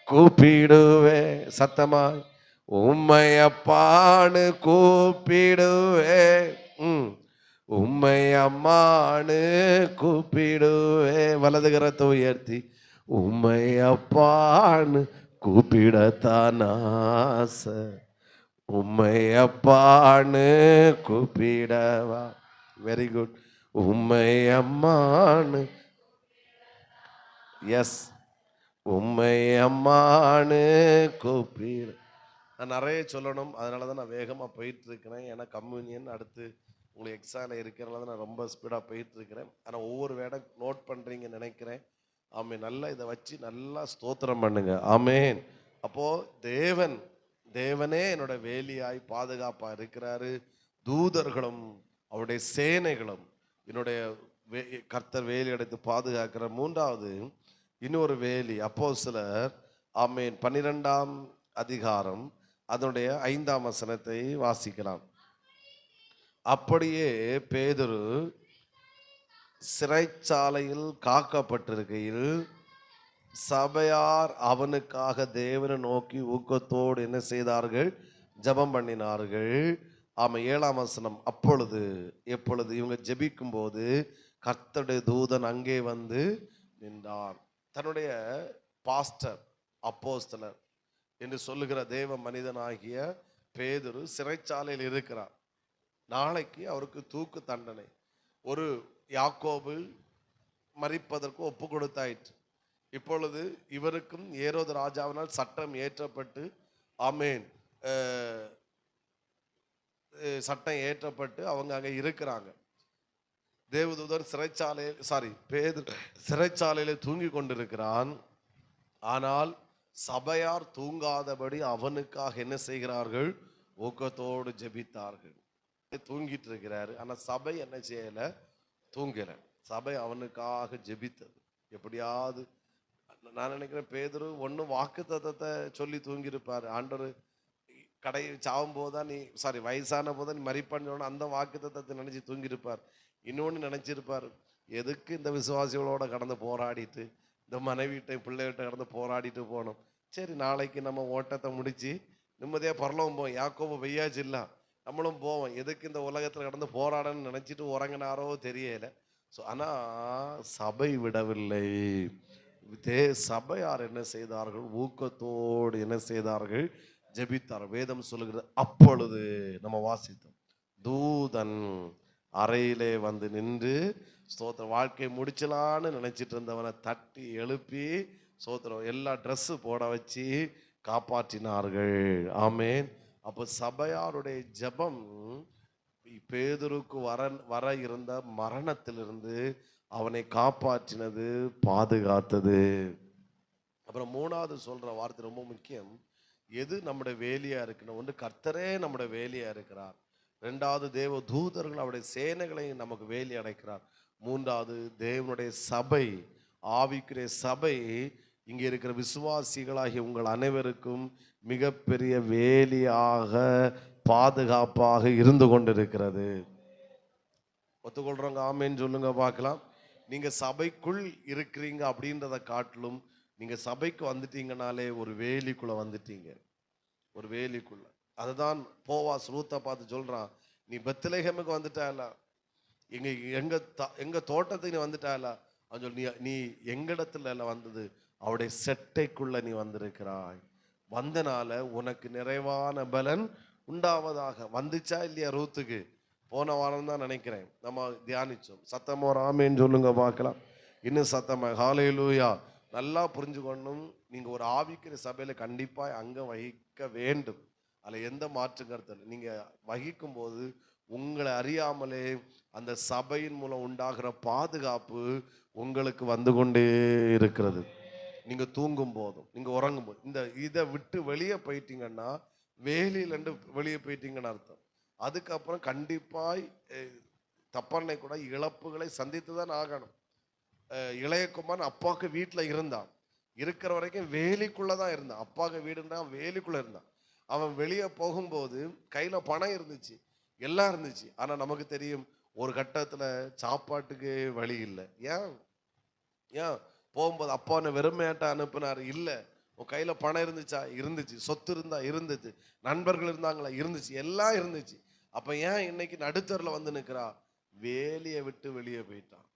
கூப்பிடுவேன். சத்தமா உம்மை அப்பான்னு கூப்பிடுவேன், உம்மை அம்மான்னு கூப்பிடுவேன். வலது கரத்தை உயர்த்தி உம்மை அப்பான்னு கூப்பிடத்தான் ஆசை, உம்மை அப்பான்னு கூப்பிடவா. Very good. உம்மை அம்மான்னு, எஸ், உம்மை அம்மான்னு கூப்பிட. நான் நிறைய சொல்லணும், அதனால தான் நான் வேகமாக போயிட்டு இருக்கிறேன். ஏன்னா கம்யூனியன் அடுத்து உங்களுக்கு எக்ஸாம் இருக்கிறனால தான் நான் ரொம்ப ஸ்பீடாக போயிட்டு இருக்கிறேன். ஆனால் ஒவ்வொரு வேடம் நோட் பண்ணுறீங்கன்னு நினைக்கிறேன். ஆமேன். நல்லா இதை வச்சு நல்லா ஸ்தோத்திரம் பண்ணுங்க. ஆமேன். அப்போது தேவனே என்னோட வேலியாய் பாதுகாப்பாக இருக்கிறாரு. தூதர்களும் அவருடைய சேனைகளும் என்னுடைய கர்த்தர் வேலி அடைத்து பாதுகாக்கிற. மூன்றாவது இன்னொரு வேலி, அப்போஸ்தலர் ஆமேன் 12ஆம் அதிகாரம் அதனுடைய 5ஆம் வசனத்தை வாசிக்கலாம். அப்படியே பேதுரு சிறைச்சாலையில் காக்கப்பட்டிருக்கையில் சபையார் அவனுக்காக தேவனை நோக்கி ஊக்கத்தோடு என்ன செய்தார்கள்? ஜெபம் பண்ணினார்கள். ஆமாம். 7ஆம் வசனம். எப்பொழுது இவங்க ஜெபிக்கும் போது கர்த்தருடைய தூதன் அங்கே வந்து நின்றான். தன்னுடைய பாஸ்டர், அப்போஸ்தலர் என்று சொல்லுகிற தேவ மனிதனாகிய பேதுரு சிறைச்சாலையில் இருக்கிறார். நாளைக்கு அவருக்கு தூக்கு தண்டனை. ஒரு யாக்கோபு மரிப்பதற்கு ஒப்பு கொடுத்தாயிற்று. இப்பொழுது இவருக்கும் ஏரோது ராஜாவினால் சட்டம் ஏற்றப்பட்டு, ஆமேன், சட்டம் ஏற்றப்பட்டு அவங்க அங்கே இருக்கிறாங்க. தேவதூதர் பேதுரு சிறைச்சாலையில தூங்கி கொண்டிருக்கிறான். ஆனால் சபையார் தூங்காதபடி அவனுக்காக என்ன செய்கிறார்கள்? ஊக்கத்தோடு ஜெபித்தார்கள். தூங்கிட்டு இருக்கிறாரு. ஆனா சபை என்ன செய்யல? தூங்கல. சபை அவனுக்காக ஜெபித்தது. எப்படியாவது நான் நினைக்கிறேன் பேதுரு ஒன்றும் வாக்கு தத்தத்தை சொல்லி தூங்கியிருப்பார். ஆண்டவர் கடை சாவும் போதுதான் நீ வயசான போதுதான் நீ மறிப்பான்னு அந்த வாக்கு தத்தத்தை நினைச்சு தூங்கியிருப்பார். இன்னொன்று நினைச்சிருப்பார், எதுக்கு இந்த விசுவாசிகளோட கடந்து போராடிட்டு இந்த மனைவிட்ட பிள்ளைகிட்ட கடந்து போராடிட்டு போனோம். சரி, நாளைக்கு நம்ம ஓட்டத்தை முடிச்சு நிம்மதியாக பரலவும் போவோம். யாக்கோபு வெய்யாச்சு இல்லை, நம்மளும் போவோம். எதுக்கு இந்த உலகத்தில் கடந்து போராடன்னு நினச்சிட்டு உறங்கினாரோ தெரியலை. ஸோ ஆனால் சபை விடவில்லை. சபையார் என்ன செய்தார்கள்? ஊக்கத்தோடு என்ன செய்தார்கள்? ஜெபித்தார். வேதம் சொல்லுகிறது, அப்பொழுது நம்ம வாசித்தோம், தூதன் அறையிலே வந்து நின்று ஸ்தோத்திரம், வாழ்க்கை முடிச்சலான்னு நினைச்சிட்டு இருந்தவனை தட்டி எழுப்பி ஸ்தோத்திரம் எல்லா ட்ரெஸ்ஸு போட வச்சு காப்பாற்றினார்கள். ஆமேன். அப்போ சபையாருடைய ஜெபம் பேதுருக்கு வர இருந்த மரணத்திலிருந்து அவனை காப்பாற்றினது, பாதுகாத்தது. அப்புறம் மூணாவது சொல்ற வார்த்தை ரொம்ப முக்கியம். எது நம்முடைய வேலையா இருக்கணும்? ஒன்று, கர்த்தரே நம்முடைய வேலையா இருக்கிறார். ரெண்டாவது, தேவ தூதர்கள் அவருடைய சேனைகளை நமக்கு வேலி அடைக்கிறார். மூன்றாவது, தேவனுடைய சபை, ஆவிக்குரிய சபை இங்கே இருக்கிற விசுவாசிகளாகிய உங்கள் அனைவருக்கும் மிகப்பெரிய வேலியாக பாதுகாப்பாக இருந்து கொண்டிருக்கிறது. ஒத்துக்கொள்றவங்க ஆமேன்னு சொல்லுங்க பார்க்கலாம். நீங்க சபைக்குள் இருக்கிறீங்க அப்படின்றத காட்டிலும் நீங்க சபைக்கு வந்துட்டீங்கனாலே ஒரு வேலிக்குள்ள வந்துட்டீங்க, ஒரு வேலிக்குள்ள. அதுதான் போவாஸ் ரூத்தை பார்த்து சொல்றான், நீ பெத்லெகேமுக்கு வந்துட்டால, எங்க தோட்டத்துக்கு நீ வந்துட்டால. அவன் சொல், நீ எங்கிடத்துல வந்தது, அவருடைய செட்டைக்குள்ள நீ வந்திருக்கிறாய். வந்தனால உனக்கு நிறைவான பலன் உண்டாவதாக. வந்துச்சா இல்லையா ரூத்துக்கு? போன வாரம் தான் நினைக்கிறேன் நம்ம தியானிச்சோம். சத்தமா ராமேன்னு சொல்லுங்க பார்க்கலாம். இன்னும் சத்தமா ஹல்லேலூயா. நல்லா புரிஞ்சுக்கணும், நீங்க ஒரு ஆவிக்கிற சபையில கண்டிப்பா அங்கம் வகிக்க வேண்டும். அதில் எந்த மாற்று கருத்து இல்லை. நீங்க வகிக்கும் போது உங்களை அறியாமலே அந்த சபையின் மூலம் உண்டாகிற பாதுகாப்பு உங்களுக்கு வந்து கொண்டே இருக்கிறது. நீங்க தூங்கும் போதும், நீங்க உறங்கும் போதும், இதை விட்டு வெளியே போயிட்டீங்கன்னா, வேலியிலண்டு வெளியே போயிட்டீங்கன்னு அர்த்தம். அதுக்கப்புறம் கண்டிப்பாய் தப்பன்னை கூட இழப்புகளை சந்தித்து தான் ஆகணும். இளையகுமாரன் அப்பாவுக்கு வீட்டில் இருந்தான், இருக்கிற வரைக்கும் வேலிக்குள்ளதான் இருந்தான். அப்பாவுக்கு வீடுன்னா வேலிக்குள்ள இருந்தான். அவன் வெளியே போகும்போது கையில பணம் இருந்துச்சு, எல்லாம் இருந்துச்சு. ஆனா நமக்கு தெரியும், ஒரு கட்டத்துல சாப்பாட்டுக்கு வழி இல்லை. ஏன் போகும்போது அப்பா வெறுமையாட்ட அனுப்பினார்? இல்லை. உன் கையில பணம் இருந்துச்சா? இருந்துச்சு. சொத்து இருந்தா இருந்துச்சு. நண்பர்கள் இருந்தாங்களா? இருந்துச்சு. எல்லாம் இருந்துச்சு. அப்ப ஏன் இன்னைக்கு நடுத்தரில் வந்து நிற்கிறா? வேலியை விட்டு வெளியே போயிட்டான்.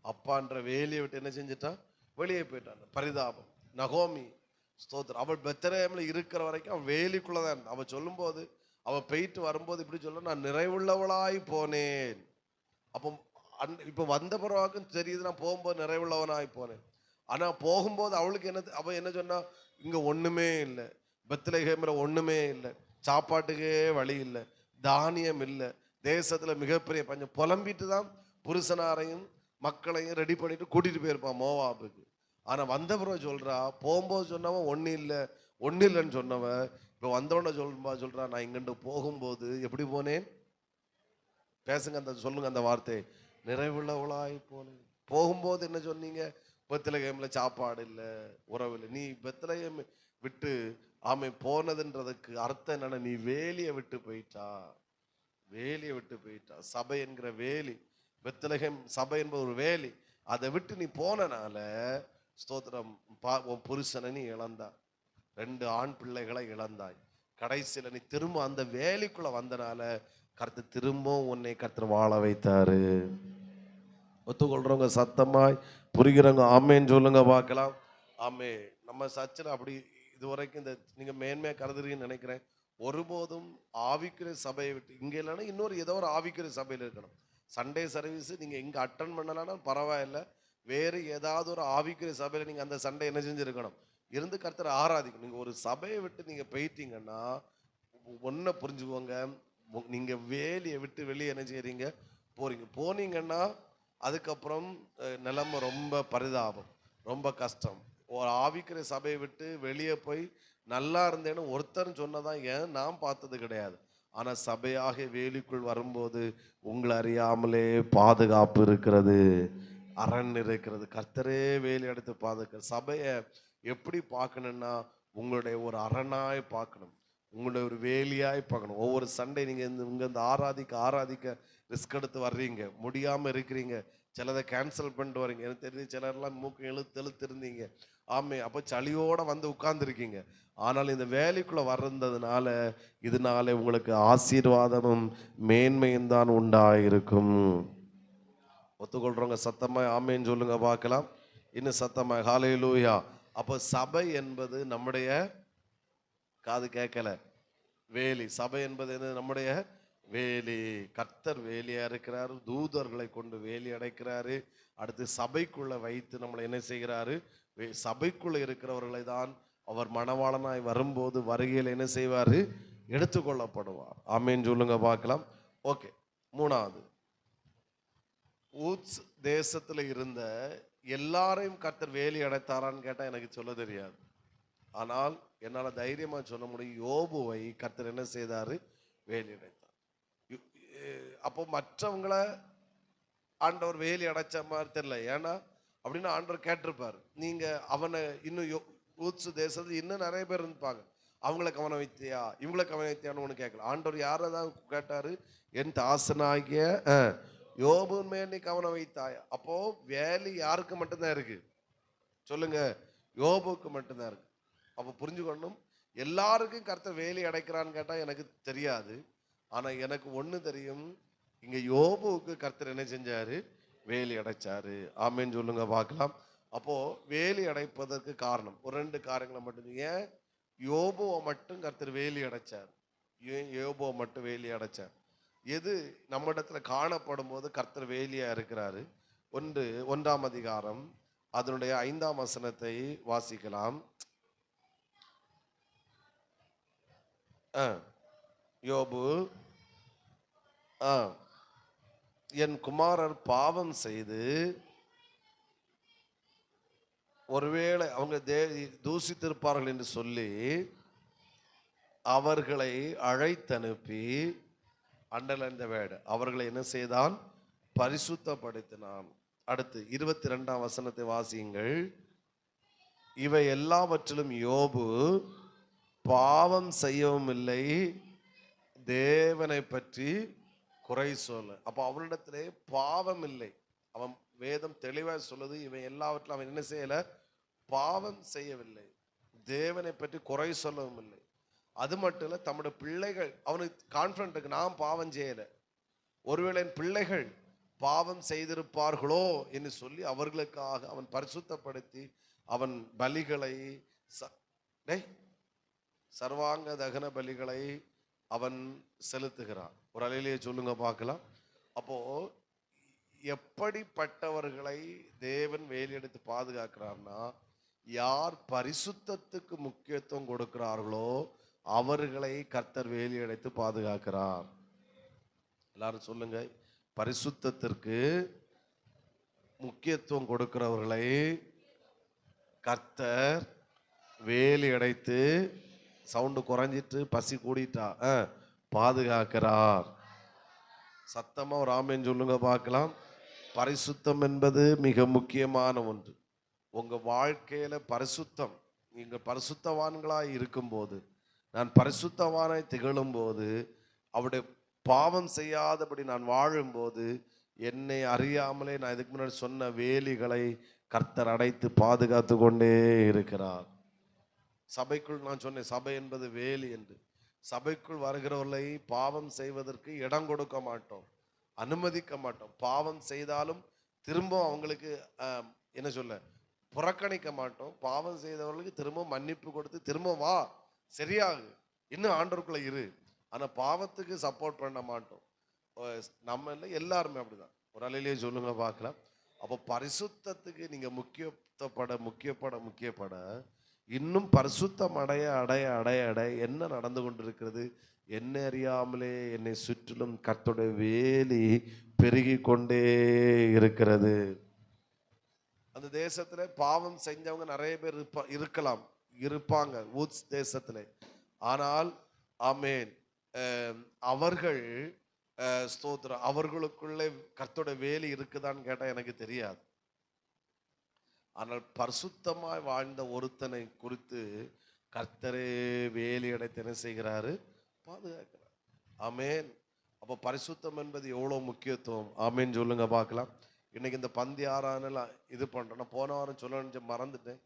அப்பான்ற வேலியை விட்டு என்ன செஞ்சிட்டான்? வெளியே போயிட்டான். பரிதாபம். நகோமி ஸ்தோத்திரம், அவள் பெத்லெகேம்ல இருக்கிற வரைக்கும் அவன் வேலிக்குள்ளதான் இருந்தான். அவள் சொல்லும் போது, அவள் போயிட்டு வரும்போது இப்படி சொல்ல, நான் நிறைவுள்ளவளாய் போனேன். அப்போ இப்போ வந்த பிறவாக்கும் தெரியுது, நான் போகும்போது நிறைவுள்ளவனாய் போனேன். ஆனா போகும்போது அவளுக்கு அவ என்ன சொன்னா, இங்க ஒண்ணுமே இல்லை, பெத்லெகேம்ல ஒண்ணுமே இல்லை, சாப்பாட்டுக்கே வழி இல்லை, தானியம் இல்லை, தேசத்துல மிகப்பெரிய பஞ்சம். புலம்பிட்டு தான் புருஷனாரையும் மக்களையும் ரெடி பண்ணிட்டு கூட்டிட்டு போயிருப்பான் மோவாபுக்கு. ஆனா வந்த பிறகு சொல்றா, போகும்போது சொன்னவன் ஒண்ணு இல்லைன்னு சொன்னவன் இப்போ வந்தோடனே சொல்றா, நான் இங்கிட்டு போகும்போது எப்படி போனேன்? பேசுங்க, சொல்லுங்க அந்த வார்த்தை, நிறைவுள்ளவளாய் போனேன். போகும்போது என்ன சொன்னீங்க? பெத்லெகேம்ல சாப்பாடு இல்லை, உறவு இல்லை. நீ பெத்லெகேம் விட்டு போனதுன்றதுக்கு அர்த்தம் என்னன்னா, நீ வேலியை விட்டு போயிட்டா. வேலியை விட்டு போயிட்டா. சபை என்கிற வேலி, பெத்லெகேம் சபை என்பது ஒரு வேலி. அதை விட்டு நீ போனனால ஸ்தோத்திரம், உன் புருஷனை நீ இழந்தாய், 2 ஆண் பிள்ளைகளை இழந்தாய். கடைசியில் நீ திரும்ப அந்த வேலிக்குள்ள வந்தனால கர்த்தர் திரும்பவும் உன்னை கர்த்தர் வாழ வைத்தாரு. ஒத்துக்கொள்றவங்க சத்தமாய், புரிகிறவங்க ஆமேன்னு சொல்லுங்க பார்க்கலாம். ஆமே. நம்ம சர்ச்சில் அப்படி இதுவரைக்கும் நீங்க மேன்மையா கருதுறீங்கன்னு நினைக்கிறேன். ஒருபோதும் ஆவிக்குரிய சபையை விட்டு இங்க இல்லைன்னா இன்னொரு ஏதோ ஒரு ஆவிக்குரிய சபையில் இருக்கணும். சண்டே சர்வீஸ் நீங்க இங்க அட்டன் பண்ணலாம்னா பரவாயில்ல, வேறு ஏதாவது ஒரு ஆவிக்குரிய சபையில நீங்க அந்த சண்டே என்ன செஞ்சிருக்கணும்? இருந்து கர்த்தரை ஆராதிக்கணும். நீங்க ஒரு சபையை விட்டு நீங்க போயிட்டீங்கன்னா ஒன்ன புரிஞ்சுக்கோங்க, நீங்க வேலியை விட்டு வெளியே என்ன செய்றீங்க? போனீங்கன்னா அதுக்கப்புறம் நிலைமை ரொம்ப பரிதாபம், ரொம்ப கஷ்டம். ஒரு ஆவிக்குரிய சபையை விட்டு வெளியே போய் நல்லா இருந்தேன்னு ஒருத்தர் சொன்னதான் ஏன் நான் பார்த்தது கிடையாது. ஆனா சபையாக வேலிக்குள் வரும்போது உங்களை அறியாமலே பாதுகாப்பு இருக்கிறது. அரண் இருக்கிறது. கர்த்தரே வேலி அடைத்து பாதுகாக்க. சபையை எப்படி பார்க்கணும்னா உங்களுடைய ஒரு அரணாய் பார்க்கணும், உங்களுடைய ஒரு வேலியாய் பார்க்கணும். ஒவ்வொரு சண்டே நீங்க இங்க ஆராதிக்க ஆராதிக்க ரிஸ்க் எடுத்து வர்றீங்க, முடியாம இருக்கிறீங்க, சிலதை கேன்சல் பண்ணிட்டு வரீங்க. எனக்கு தெரிஞ்சு சிலர்லாம் மூக்கு இழுத்து இருந்தீங்க. ஆமே, அப்போ சளியோட வந்து உட்கார்ந்துருக்கீங்க. ஆனால் இந்த வேலைக்குள்ள வர்றதுனால இதனால உங்களுக்கு ஆசீர்வாதமும் மேன்மையும் தான் உண்டாயிருக்கும். ஒத்துக்கொள்றவங்க சத்தமா ஆமேன்னு சொல்லுங்க பார்க்கலாம். இன்னும் சத்தமா ஹல்லேலூயா. அப்போ சபை என்பது நம்முடைய, காது கேட்கல, வேலி. சபை என்பது என்ன? நம்முடைய வேலி. கர்த்தர் வேலியா இருக்கிறாரு, தூதர்களை கொண்டு வேலி அடைக்கிறாரு. அடுத்து சபைக்குள்ள வைத்து நம்மளை என்ன செய்கிறாரு? சபைக்குள்ள இருக்கிறவர்களை தான் அவர் மணவாளனாய் வரும்போது வருகையில் என்ன செய்வாரு? எடுத்துக்கொள்ளப்படுவார். ஆமேன்னு சொல்லுங்க பார்க்கலாம். ஓகே, மூணாவது, ஊத்ஸ் தேசத்துல இருந்த எல்லாரையும் கர்த்தர் வேலி அடைத்தாரான்னு கேட்டா எனக்கு சொல்ல தெரியாது. ஆனால் என்னால தைரியமா சொல்ல முடியும், யோபுவை கர்த்தர் என்ன செய்தாரு? வேலி அடைத்தார். அப்போ மற்றவங்கள ஆண்டவர் வேலி அடைச்ச மாதிரி தெரியல. ஏன்னா அப்படின்னு ஆண்டவர் கேட்டிருப்பாரு, நீங்க அவனை இன்னும் ஊத்ஸ் தேசத்துல இன்னும் நிறைய பேர் இருப்பாங்க, அவங்கள கவனம் வைத்தியா இவங்களை கவனம் வைத்தியான்னு ஒன்று கேட்கல. ஆண்டவர் யாரை தான் கேட்டாரு? என் தாசனாகிய யோபுவின் மேல் நீ கவனம் வைத்தாயா. அப்போ வேலி யாருக்கு மட்டும்தான் இருக்கு? சொல்லுங்க, யோபுக்கு மட்டும்தான் இருக்கு. அப்போ புரிஞ்சுக்கணும், எல்லாருக்கும் கர்த்தர் வேலி அடைக்கிறான்னு கேட்டா எனக்கு தெரியாது. ஆனா எனக்கு ஒண்ணு தெரியும், இங்க யோபுவுக்கு கர்த்தர் என்ன செஞ்சாரு? வேலி அடைச்சாரு. ஆமேன்னு சொல்லுங்க பார்க்கலாம். அப்போ வேலி அடைப்பதற்கு காரணம் ஒரு ரெண்டு காரியங்களை மட்டும். ஏன் யோபுவை மட்டும் கர்த்தர் வேலி அடைச்சார்? ஏன் யோபுவை மட்டும் வேலி அடைச்சார்? எது நம்ம இடத்துல காணப்படும் போது கர்த்தர் வேலியா இருக்கிறாரு? ஒன்றாம் அதிகாரம் அதனுடைய 5ஆம் வசனத்தை வாசிக்கலாம். யோபு, என் குமாரர் பாவம் செய்து ஒருவேளை அவங்க தூசித்திருப்பார்கள் என்று சொல்லி அவர்களை அழைத்தனுப்பி, அண்டர்லைன் த வேர்ட், அவர்களை என்ன செய்தான்? பரிசுத்தப்படுத்தினான். அடுத்து 22ஆம் வசனத்தை வாசியுங்கள். இவை எல்லாவற்றிலும் யோபு பாவம் செய்யவும் இல்லை, தேவனை பற்றி குறை சொல்ல. அப்போ அவனிடத்திலே பாவம் இல்லை. அவன் வேதம் தெளிவாக சொல்லுது, இவன் எல்லாவற்றிலும் அவன் என்ன செய்யல? பாவம் செய்யவில்லை, தேவனை பற்றி குறை சொல்லவும் இல்லை. அது மட்டும் இல்லை, தம்முடைய பிள்ளைகள், அவனுக்கு கான்ஃபிடன்ட் இருக்கு, நான் பாவம் செய்யலை, ஒருவேளை என் பிள்ளைகள் பாவம் செய்திருப்பார்களோ என்று சொல்லி அவர்களுக்காக அவன் பரிசுத்தப்படுத்தி அவன் பலிகளை, சர்வாங்க தகன பலிகளை அவன் செலுத்துகிறான். ஒரு அலையிலேயே சொல்லுங்க பார்க்கலாம். அப்போ எப்படிப்பட்டவர்களை தேவன் வேலி எடுத்து பாதுகாக்கிறார்னா, யார் பரிசுத்தத்துக்கு முக்கியத்துவம் கொடுக்கிறார்களோ அவர்களை கர்த்தர் வேலி அடைத்து பாதுகாக்கிறார். எல்லாரும் சொல்லுங்க, பரிசுத்தத்திற்கு முக்கியத்துவம் கொடுக்கிறவர்களை கர்த்தர் வேலி அடைத்து, சவுண்டு குறைஞ்சிட்டு பசி கூடிட்டா பாதுகாக்கிறார். சத்தமா ஒரு ஆமேன் சொல்லுங்க பார்க்கலாம். பரிசுத்தம் என்பது மிக முக்கியமான ஒன்று. உங்க வாழ்க்கையில பரிசுத்தம், நீங்க பரிசுத்தவான்களாய் இருக்கும்போது, நான் பரிசுத்தவானாய் திகழும் போது, அவருடைய பாவம் செய்யாதபடி நான் வாழும்போது, என்னை அறியாமலே நான் இதுக்கு முன்னாடி சொன்ன வேலிகளை கர்த்தர் அடைத்து பாதுகாத்து கொண்டே இருக்கிறார். சபைக்குள் நான் சொன்னேன், சபை என்பது வேலி என்று. சபைக்குள் வருகிறவர்களை பாவம் செய்வதற்கு இடம் கொடுக்க மாட்டோம், அனுமதிக்க மாட்டோம். பாவம் செய்தாலும் திரும்ப அவங்களுக்கு என்ன சொல்ல, புறக்கணிக்க மாட்டோம். பாவம் செய்தவர்களுக்கு திரும்ப மன்னிப்பு கொடுத்து திரும்ப வா, சரியாகு, இன்னும் ஆண்டவருக்குள்ள இரு. ஆனா பாவத்துக்கு சப்போர்ட் பண்ண மாட்டோம். நம்ம இல்லை, எல்லாருமே அப்படிதான். ஒரு அலையிலேயே சொல்லுங்க பார்க்கலாம். அப்போ பரிசுத்தத்துக்கு நீங்க முக்கியப்பட இன்னும் பரிசுத்தம் அடைய அடைய அடைய அடைய என்ன நடந்து கொண்டிருக்கிறது? என்ன அறியாமலே என்னை சுற்றிலும் கர்த்தருடைய வேலி பெருகி கொண்டே இருக்கிறது. அந்த தேசத்துல பாவம் செஞ்சவங்க நிறைய பேர் இருப்பாங்க ஊத்ஸ் தேசத்துல. ஆனால் ஆமேன், அவர்கள் ஸ்தோத்திரம், அவர்களுக்குள்ளே கர்த்தருடைய வேலி இருக்குதான்னு கேட்டா எனக்கு தெரியாது. ஆனால் பரிசுத்தமாய் வாழ்ந்த ஒருத்தனை குறித்து கர்த்தரே வேலி அடைத்து என்ன செய்கிறாரு? பாதுகாக்கிறார். ஆமேன். அப்போ பரிசுத்தம் என்பது எவ்வளோ முக்கியத்துவம். ஆமேன்னு சொல்லுங்க பார்க்கலாம். இன்னைக்கு இந்த பந்தி ஆராதனைலாம் இது பண்ணுறேன். நான் போன வாரம் சொல்ல மறந்துட்டேன்.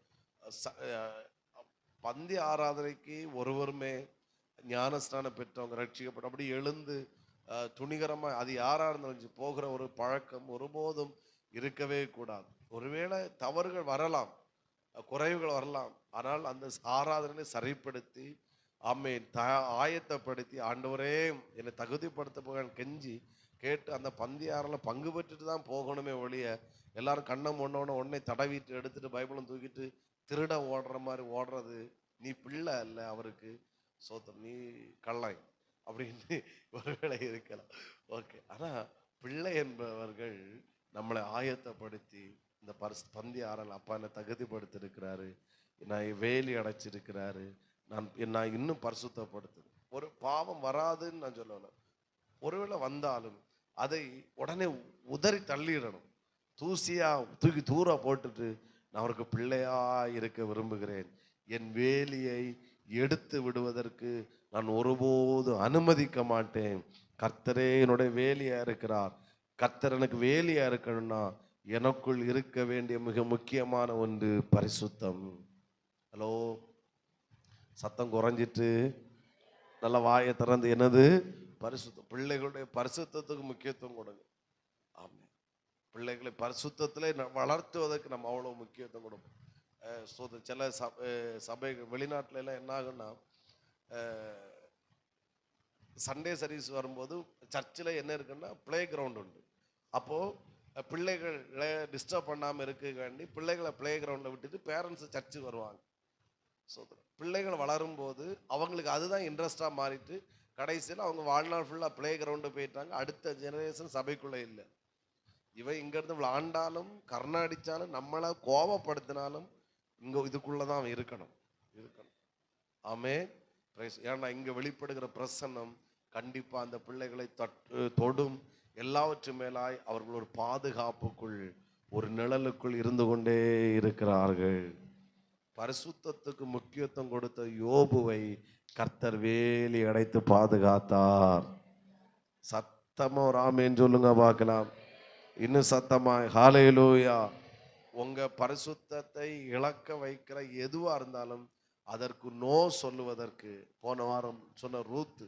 பந்தி ஆராதனைக்கு ஒருவருமே ஞானஸ்நானம் பெற்றவங்க ரட்சிக்கப்பட்ட அப்படி எழுந்து துணிகரமாக அது யாராக இருந்தாலும் போகிற ஒரு பழக்கம் ஒருபோதும் இருக்கவே கூடாது. ஒருவேளை தவறுகள் வரலாம், குறைவுகள் வரலாம், ஆனால் அந்த ஆராதனை சரிப்படுத்தி ஆமேன் ஆயத்தப்படுத்தி ஆண்டவரே என்னை தகுதிப்படுத்த போக கெஞ்சி கேட்டு அந்த பந்தி ஆராதனையில் பங்கு பெற்றுட்டு தான் போகணுமே ஒழிய எல்லாரும் கண்ணம் உடனே தடவிட்டு எடுத்துட்டு பைபிளும் தூக்கிட்டு திருட ஓடுற மாதிரி ஓடுறது, நீ பிள்ளை அல்ல அவருக்கு, சோத்திரம், நீ கள்ளாய் அப்படின்னு ஒருவேளை இருக்கலாம். ஓகே. ஆனால் பிள்ளை என்பவர்கள் நம்மளை ஆயத்தப்படுத்தி இந்த பந்தி ஆறல் அப்பா என்னை தகுதிப்படுத்திருக்கிறாரு, நான் வேலி அடைச்சிருக்கிறாரு, நான் இன்னும் பரிசுத்தப்படுத்து. ஒரு பாவம் வராதுன்னு நான் சொல்லலை. ஒருவேளை வந்தாலும் அதை உடனே உதறி தள்ளிடணும். தூசியா தூக்கி தூர போட்டுட்டு நான் அவருக்கு பிள்ளையா இருக்க விரும்புகிறேன், என் வேலியை எடுத்து விடுவதற்கு நான் ஒருபோதும் அனுமதிக்க மாட்டேன். கர்த்தரே என்னுடைய வேலியா இருக்கிறார். கர்த்தர் எனக்கு வேலியா இருக்கணும்னா எனக்குள் இருக்க வேண்டிய மிக முக்கியமான ஒன்று பரிசுத்தம். ஹலோ, சத்தம் குறைஞ்சிட்டு நல்ல வாயை திறந்து என்னது? பரிசுத்தம். பிள்ளைகளுடைய பரிசுத்தத்துக்கு முக்கியத்துவம் கொடுங்க. ஆமாம், பிள்ளைகளை பரிசுத்தத்திலே வளர்த்துவதற்கு நம்ம அவ்வளோ முக்கியத்துவம் கொடுப்போம். சில சபை வெளிநாட்டில எல்லாம் என்ன ஆகுன்னா, சண்டே சர்வீஸ் வரும்போது சர்ச்சில் என்ன இருக்குன்னா பிளே கிரவுண்ட் உண்டு. அப்போது பிள்ளைகளை டிஸ்டர்ப் பண்ணாமல் இருக்காண்டி பிள்ளைகளை பிளே கிரவுண்டில் விட்டுட்டு பேரண்ட்ஸு சர்ச்சுக்கு வருவாங்க. ஸோ பிள்ளைகள் வளரும்போது அவங்களுக்கு அதுதான் இன்ட்ரெஸ்டாக மாறிட்டு கடைசியில் அவங்க வாழ்நாள் ஃபுல்லாக பிளே கிரவுண்டு போயிட்டாங்க. அடுத்த ஜெனரேஷன் சபைக்குள்ளே இல்லை. இவன் இங்கேருந்து விளாண்டாலும் கர்நாடிச்சாலும் நம்மளை கோபப்படுத்தினாலும் இங்கே இதுக்குள்ளே தான் அவன் இருக்கணும். ஆமே. ஏன்னா இங்கே வெளிப்படுகிற பிரசன்னம் கண்டிப்பாக அந்த பிள்ளைகளை தொடும். எல்லாவற்றும் மேலாய் அவர்கள் ஒரு பாதுகாப்புக்குள், ஒரு நிழலுக்குள் இருந்து கொண்டே இருக்கிறார்கள். பரிசுத்தத்துக்கு முக்கியத்துவம் கொடுத்த யோபுவை கர்த்தர் வேலி அடைத்து பாதுகாத்தார். சத்தமா ஒரு ஆமேன்னு சொல்லுங்க பார்க்கலாம். இன்னும் சத்தமாய் ஹல்லேலூயா. உங்க பரிசுத்தத்தை இழக்க வைக்கிற எதுவா இருந்தாலும் அதற்கு நோ சொல்லுவதற்கு, போன வாரம் சொன்ன ரூத்து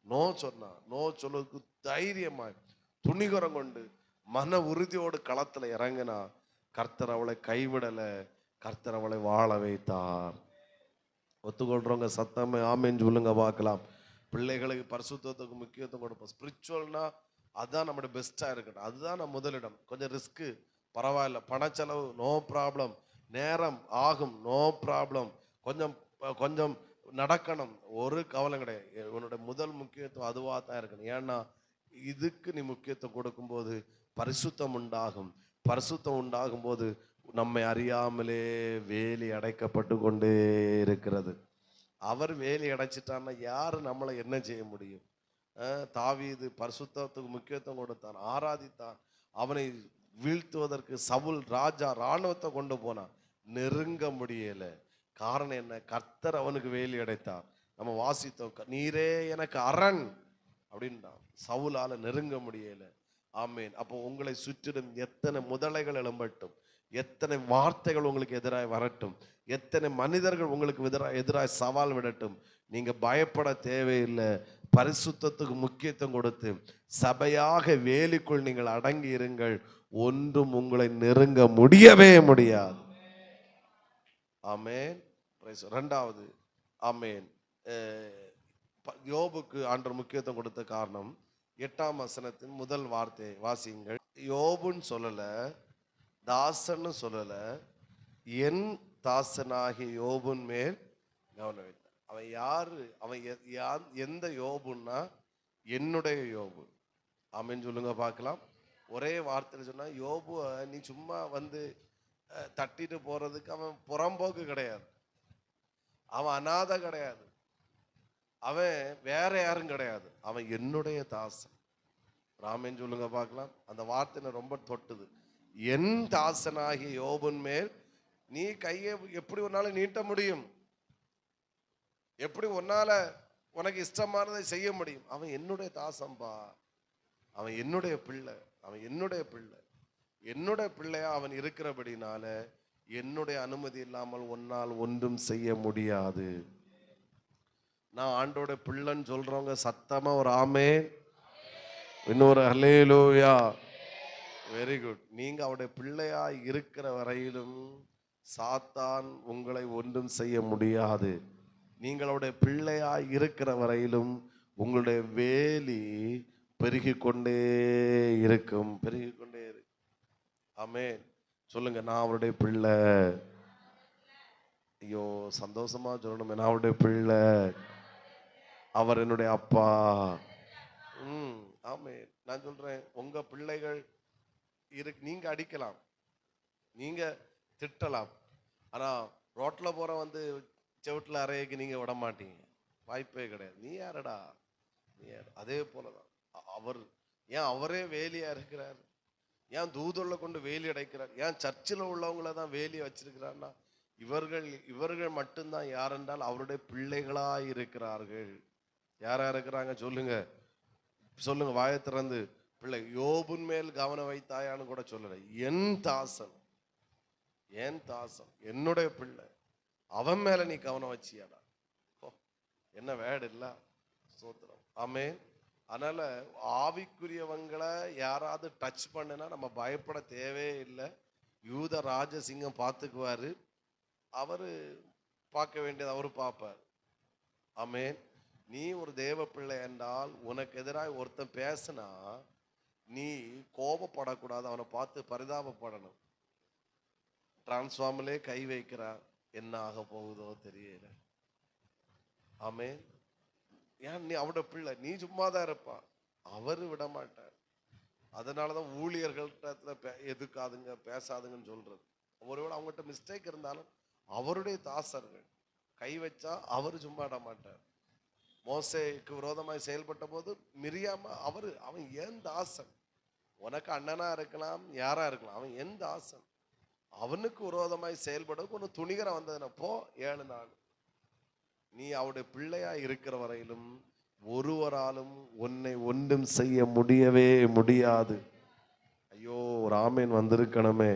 நோ சொன்னா, நோ சொல்லுவதற்கு தைரியமாய் துணிகரம் கொண்டு மன உறுதியோடு களத்துல இறங்கினா கர்த்தர் அவளை கைவிடலை, கர்த்தர் அவளை வாழ வைத்தார். ஒத்துக்கொள்றவங்க சத்தமே ஆமேன்னு சொல்லுங்க பார்க்கலாம். பிள்ளைகளுக்கு பரிசுத்தத்துக்கு முக்கியத்துவம் கொடுப்போம். ஸ்பிரிச்சுவல்னா அதுதான் நம்மளுடைய பெஸ்ட்டாக இருக்கட்டும், அதுதான் நம்ம முதலிடம். கொஞ்சம் ரிஸ்க்கு பரவாயில்ல, பணச்செலவு நோ ப்ராப்ளம், நேரம் ஆகும் நோ ப்ராப்ளம், கொஞ்சம் கொஞ்சம் நடக்கணும், ஒரு கவலை கிடையாது. உன்னோட முதல் முக்கியத்துவம் அதுவாக தான் இருக்கணும். ஏன்னா இதுக்கு நீ முக்கியத்துவம் கொடுக்கும்போது பரிசுத்தம் உண்டாகும். பரிசுத்தம் உண்டாகும் போது நம்மை அறியாமலே வேலி அடைக்கப்பட்டு கொண்டே இருக்கிறது. அவர் வேலி அடைச்சிட்டான்னா யார் நம்மளை என்ன செய்ய முடியும்? தாவீது பரிசுத்தத்துக்கு முக்கியத்துவம் கொடுத்தான், ஆராதித்தான். அவனை வீழ்த்துவதற்கு சவுல் ராஜா இராணுவத்தை கொண்டு போனான், நெருங்க முடியல. காரணம் என்ன? கர்த்தர் அவனுக்கு வேலி அடைத்தார். நம்ம வாசித்தோம், நீரே எனக்கு அரண் அப்படின்ட்டான். சவுலால நெருங்க முடியல. ஆமேன். அப்போ உங்களை சுற்றிடும் எத்தனை முதலைகள் எழும்பட்டும், எத்தனை வார்த்தைகள் உங்களுக்கு எதிராக வரட்டும், எத்தனை மனிதர்கள் உங்களுக்கு எதிராக சவால் விடட்டும், நீங்க பயப்பட தேவையில்லை. பரிசுத்தத்துக்கு முக்கியத்துவம் கொடுத்து சபையாக வேலிக்குள் நீங்கள் அடங்கி இருங்கள். ஒன்றும் உங்களை நெருங்க முடியவே முடியாது. ஆமேன். ரெண்டாவது, ஆமேன், யோபுக்கு ஆண்டவர் முக்கியத்துவம் கொடுத்த காரணம் 8ஆம் வசனத்தின் முதல் வார்த்தையை வாசியுங்கள். யோபுன்னு சொல்லல, தாசன்னு சொல்லல, என் தாசனாகிய யோபுன் மேல் கவனம் வைத்தார். அவன் யாரு? அவன் எந்த யோபுன்னா என்னுடைய யோபு. ஆமேன்னு சொல்லுங்க பார்க்கலாம். ஒரே வார்த்தையில் சொன்னா, யோபு நீ சும்மா வந்து தட்டிட்டு போறதுக்கு அவன் புறம்போக்கு கிடையாது, அவன் அநாதை கிடையாது, அவன் வேற யாரும் கிடையாது, அவன் என்னுடைய தாசன். ராமேன்னு சொல்லுங்க பார்க்கலாம். அந்த வார்த்தை ரொம்ப தொட்டுது. என் தாசனாகிய யோபுன் மேல் நீ கையை எப்படி ஒரு நாள் நீட்ட முடியும்? எப்படி உன்னால உனக்கு இஷ்டமானதை செய்ய முடியும்? அவன் என்னுடைய தாசம்பா, அவன் என்னுடைய பிள்ளை, அவன் என்னுடைய பிள்ளை, என்னுடைய பிள்ளையா அவன் இருக்கிறபடினால என்னுடைய அனுமதி இல்லாமல் உன்னால் ஒன்றும் செய்ய முடியாது. நான் ஆண்டோட பிள்ளைன்னு சொல்றவங்க சத்தமா ஒரு ஆமென், இன்னொரு ஹல்லேலூயா. Very good. நீங்க அவருடைய பிள்ளையா இருக்கிற வரையிலும் சாத்தான் உங்களை ஒன்றும் செய்ய முடியாது. நீங்களுடைய பிள்ளையா இருக்கிற வரையிலும் உங்களுடைய வேலி பெருகிக் கொண்டே இருக்கும், பெருகிக் கொண்டே இருக்கும். ஆமென். சொல்லுங்க, நான் அவருடைய பிள்ளை. ஐயோ, சந்தோஷமா சொல்லணுமே, நான் அவருடைய பிள்ளை, அவர் என்னுடைய அப்பா. ஆமென். நான் சொல்றேன், உங்க பிள்ளைகள் நீங்க அடிக்கலாம், நீங்க திட்டலாம், ஆனா ரோட்ல போற வந்து செவுட்டில் அறையக்கு நீங்க விட மாட்டீங்க, வாய்ப்பே கிடையாது. நீ யாரடா, நீ யார்? அதே போலதான் அவர். ஏன் அவரே வேலியா இருக்கிறார்? ஏன் தூதுள்ள கொண்டு வேலி அடைக்கிறார்? ஏன் சர்ச்சில் உள்ளவங்கள தான் வேலியை வச்சிருக்கிறார்னா, இவர்கள் மட்டும்தான் யார் என்றால் அவருடைய பிள்ளைகளா இருக்கிறார்கள். யாரா இருக்கிறாங்க சொல்லுங்க, சொல்லுங்க, வாயை திறந்து. பிள்ளை. யோபுன் மேல் கவனம் வைத்தாயான்னு கூட சொல்லல. என் தாசன், என் தாசன், என்னுடைய பிள்ளை, அவன் மேல நீ கவனம் வச்சியாடா. என்ன வேடு இல்ல? சோத்திரம். ஆமென். அதனால ஆவிக்குரியவங்களை யாராவது டச் பண்ணுனா நம்ம பயப்பட தேவையே இல்லை. யூத ராஜசிங்கம் பார்த்துக்குவாரு, அவரு பார்க்க வேண்டியது அவரு பார்ப்பார். ஆமென். நீ ஒரு தேவ பிள்ளை என்றால் உனக்கு எதிராக ஒருத்தன் பேசினா நீ கோபப்படக்கூடாது, அவனை பார்த்து பரிதாபப்படணும். டிரான்ஸ்ஃபார்மர்லே கை வைக்கிறா, என்ன ஆக போகுதோ தெரியல. ஆமென். ஏன் நீ அவட பிள்ளை, நீ சும்மா தான் இருப்பா, அவரு விட மாட்டார். அதனாலதான் ஊழியர்கள்ட்ட எதுக்காதுங்க, பேசாதுங்கன்னு சொல்றது. ஒருவேளை அவங்ககிட்ட மிஸ்டேக் இருந்தாலும் அவருடைய தாசர்கள் கை வச்சா அவரு சும்மா விட மாட்டார். மோசேக்கு விரோதமாய் செயல்பட்ட போது மிரியாம அவன் ஏன் தாசன்? உனக்கு அண்ணனா இருக்கலாம், யாரா இருக்கலாம், அவன் என் தாசன். அவனுக்கு விரோதமாய் செயல்பட ஒன்று துணிகர வந்ததுன்னா போ 7 நாள். நீ அவருடைய பிள்ளையா இருக்கிற வரையிலும் ஒருவராலும் உன்னை ஒன்றும் செய்ய முடியவே முடியாது. ஐயோ, ஒரு ஆமேன் வந்திருக்கணுமே.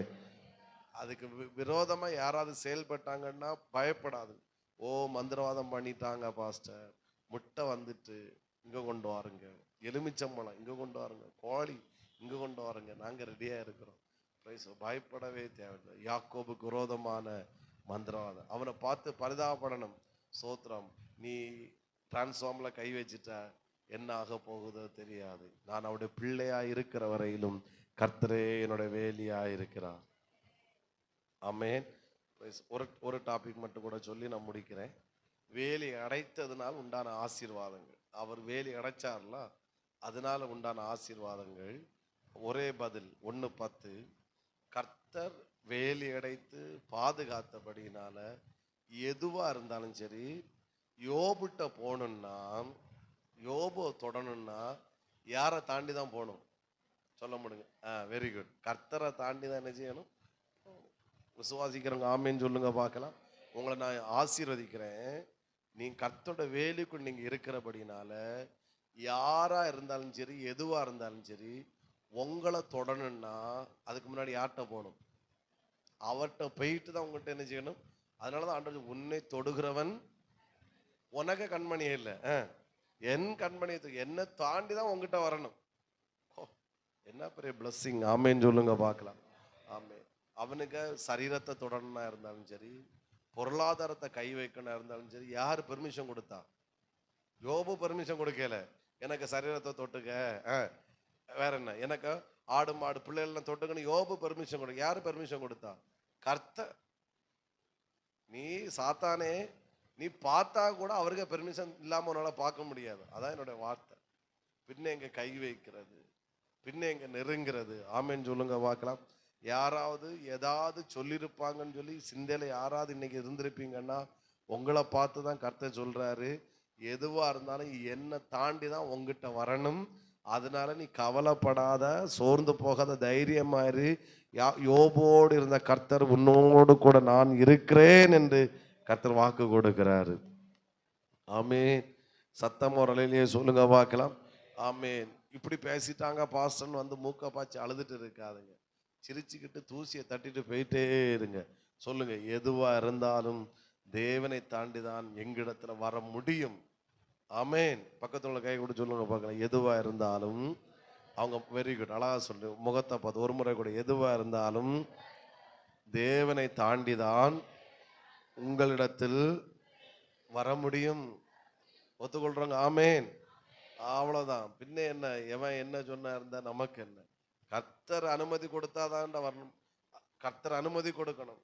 அதுக்கு விரோதமா யாராவது செயல்பட்டாங்கன்னா பயப்படாது. ஓ, மந்திரவாதம் பண்ணிட்டாங்க பாஸ்டர், முட்டை வந்துட்டு இங்க கொண்டு வாருங்க, எலுமிச்சம்பழம் இங்க கொண்டு வாருங்க, கோழி இங்க கொண்டு வாருங்க, நாங்க ரெடியா இருக்கிறோம். பயப்படவே தேவையில்லை. யாக்கோபுக்கு விரோதமான மந்திரவாதம், அவனை பார்த்து பரிதாபப்படணும். சோத்திரம். நீ டிரான்ஸ்ஃபார்ம்ல கை வச்சுட்ட, என்ன ஆக போகுதோ தெரியாது. நான் அவருடைய பிள்ளையா இருக்கிற வரையிலும் கர்த்தரே என்னோட வேலியா இருக்கிறார். ஆமென். ஒரு டாபிக் மட்டும் கூட சொல்லி நான் முடிக்கிறேன். வேலி அடைத்ததுனால் உண்டான ஆசீர்வாதங்கள். அவர் வேலி அடைச்சார்ல, அதனால உண்டான ஆசீர்வாதங்கள். ஒரே பதில் 1:10. கர்த்தர் வேலி அடைத்து பாதுகாத்தபடினால எதுவா இருந்தாலும் சரி, யோபுட்ட போகணும்னா, யோபு தொடணும்னா யாரை தாண்டி தான் போகணும்? சொல்ல முடியுங்க. Very good. கர்த்தரை தாண்டி தான் என்ன செய்யணும்? விசுவாசிக்கிறவங்க ஆமேன்னு சொல்லுங்க பார்க்கலாம். உங்களை நான் ஆசீர்வதிக்கிறேன். நீ கர்த்தரோட வேலிக்குள் நீங்க இருக்கிறபடினால யாரா இருந்தாலும் சரி, எதுவா இருந்தாலும் சரி, உங்களை தொடணும்னா அதுக்கு முன்னாடி யார்கிட்ட போகணும்? அவர்கிட்ட போயிட்டு தான் உங்கள்கிட்ட என்ன செய்யணும். அதனாலதான் ஆண்டவர் உன்னை தொடுகிறவன் உனக்கு கண்மணியே இல்லை, என் கண்மணியை என்னை தாண்டி தான் உங்ககிட்ட வரணும். என்ன பெரிய பிளஸ்ஸிங். ஆமேன்னு சொல்லுங்க பார்க்கலாம். ஆமே. அவனுக்கு சரீரத்தை தொடரணும்னா இருந்தாலும் சரி, பொருளாதாரத்தை கை வைக்கணும் இருந்தாலும் சரி, யார் பெர்மிஷன் கொடுத்தா? யோபு பெர்மிஷன் கொடுக்கல. எனக்கு சரீரத்தை தொட்டுக்க, வேற என்ன, எனக்கு ஆடு மாடு பிள்ளைகள்லாம் தொட்டுக்கணும் யோபு பெர்மிஷன் கொடுக்க. யாரு பெர்மிஷன் கொடுத்தா? கர்த்தர். நீ சாத்தானே, நீ பார்த்தா கூட அவருக்கு பெர்மிஷன் இல்லாம உன்னால பார்க்க முடியாது. அதான் என்னுடைய வார்த்தை. பின்ன எங்க கை வைக்கிறது, பின்ன எங்க நெருங்கிறது. ஆமேன்னு சொல்லுங்க பார்க்கலாம். யாராவது ஏதாவது சொல்லியிருப்பாங்கன்னு சொல்லி சிந்தையில யாராவது இன்னைக்கு இருந்திருப்பீங்கன்னா உங்களை பார்த்து தான் கர்த்தர் சொல்றாரு, எதுவா இருந்தாலும் என்னை தாண்டி தான் உங்ககிட்ட வரணும், அதனால நீ கவலைப்படாத, சோர்ந்து போகாத, தைரியமாயிரு. யோபோடு இருந்த கர்த்தர் உன்னோடு கூட நான் இருக்கிறேன் என்று கர்த்தர் வாக்கு கொடுக்கிறாரு. ஆமென். சத்தம் ஒரு அலையிலேயே சொல்லுங்க பார்க்கலாம். ஆமென். இப்படி பேசிட்டாங்க பாஸ்டர்னு வந்து மூக்க பாய்ச்சி அழுதுட்டு இருக்காதுங்க. சிரிச்சுக்கிட்டு தூசியை தட்டிட்டு போயிட்டே இருங்க. சொல்லுங்க, எதுவா இருந்தாலும் தேவனை தாண்டி தான் எங்கிடத்துல வர முடியும். ஆமென். பக்கத்துல உள்ள கை கூட சொல்லுங்க பார்க்கலாம். எதுவா இருந்தாலும், அவங்க வெரி குட், அழகா சொல்லு, முகத்தை பார்த்து ஒரு முறை கூட, எதுவா இருந்தாலும் தேவனை தாண்டி தான் உங்களிடத்தில் வர முடியும். ஒத்துக்கொள்றாங்க? ஆமென். அவ்வளவுதான். பின்ன என்ன, எவன் என்ன சொன்னா இருந்தா நமக்கு என்ன? கர்த்தர் அனுமதி கொடுத்தாதான் வரணும். கர்த்தர் அனுமதி கொடுக்கணும்.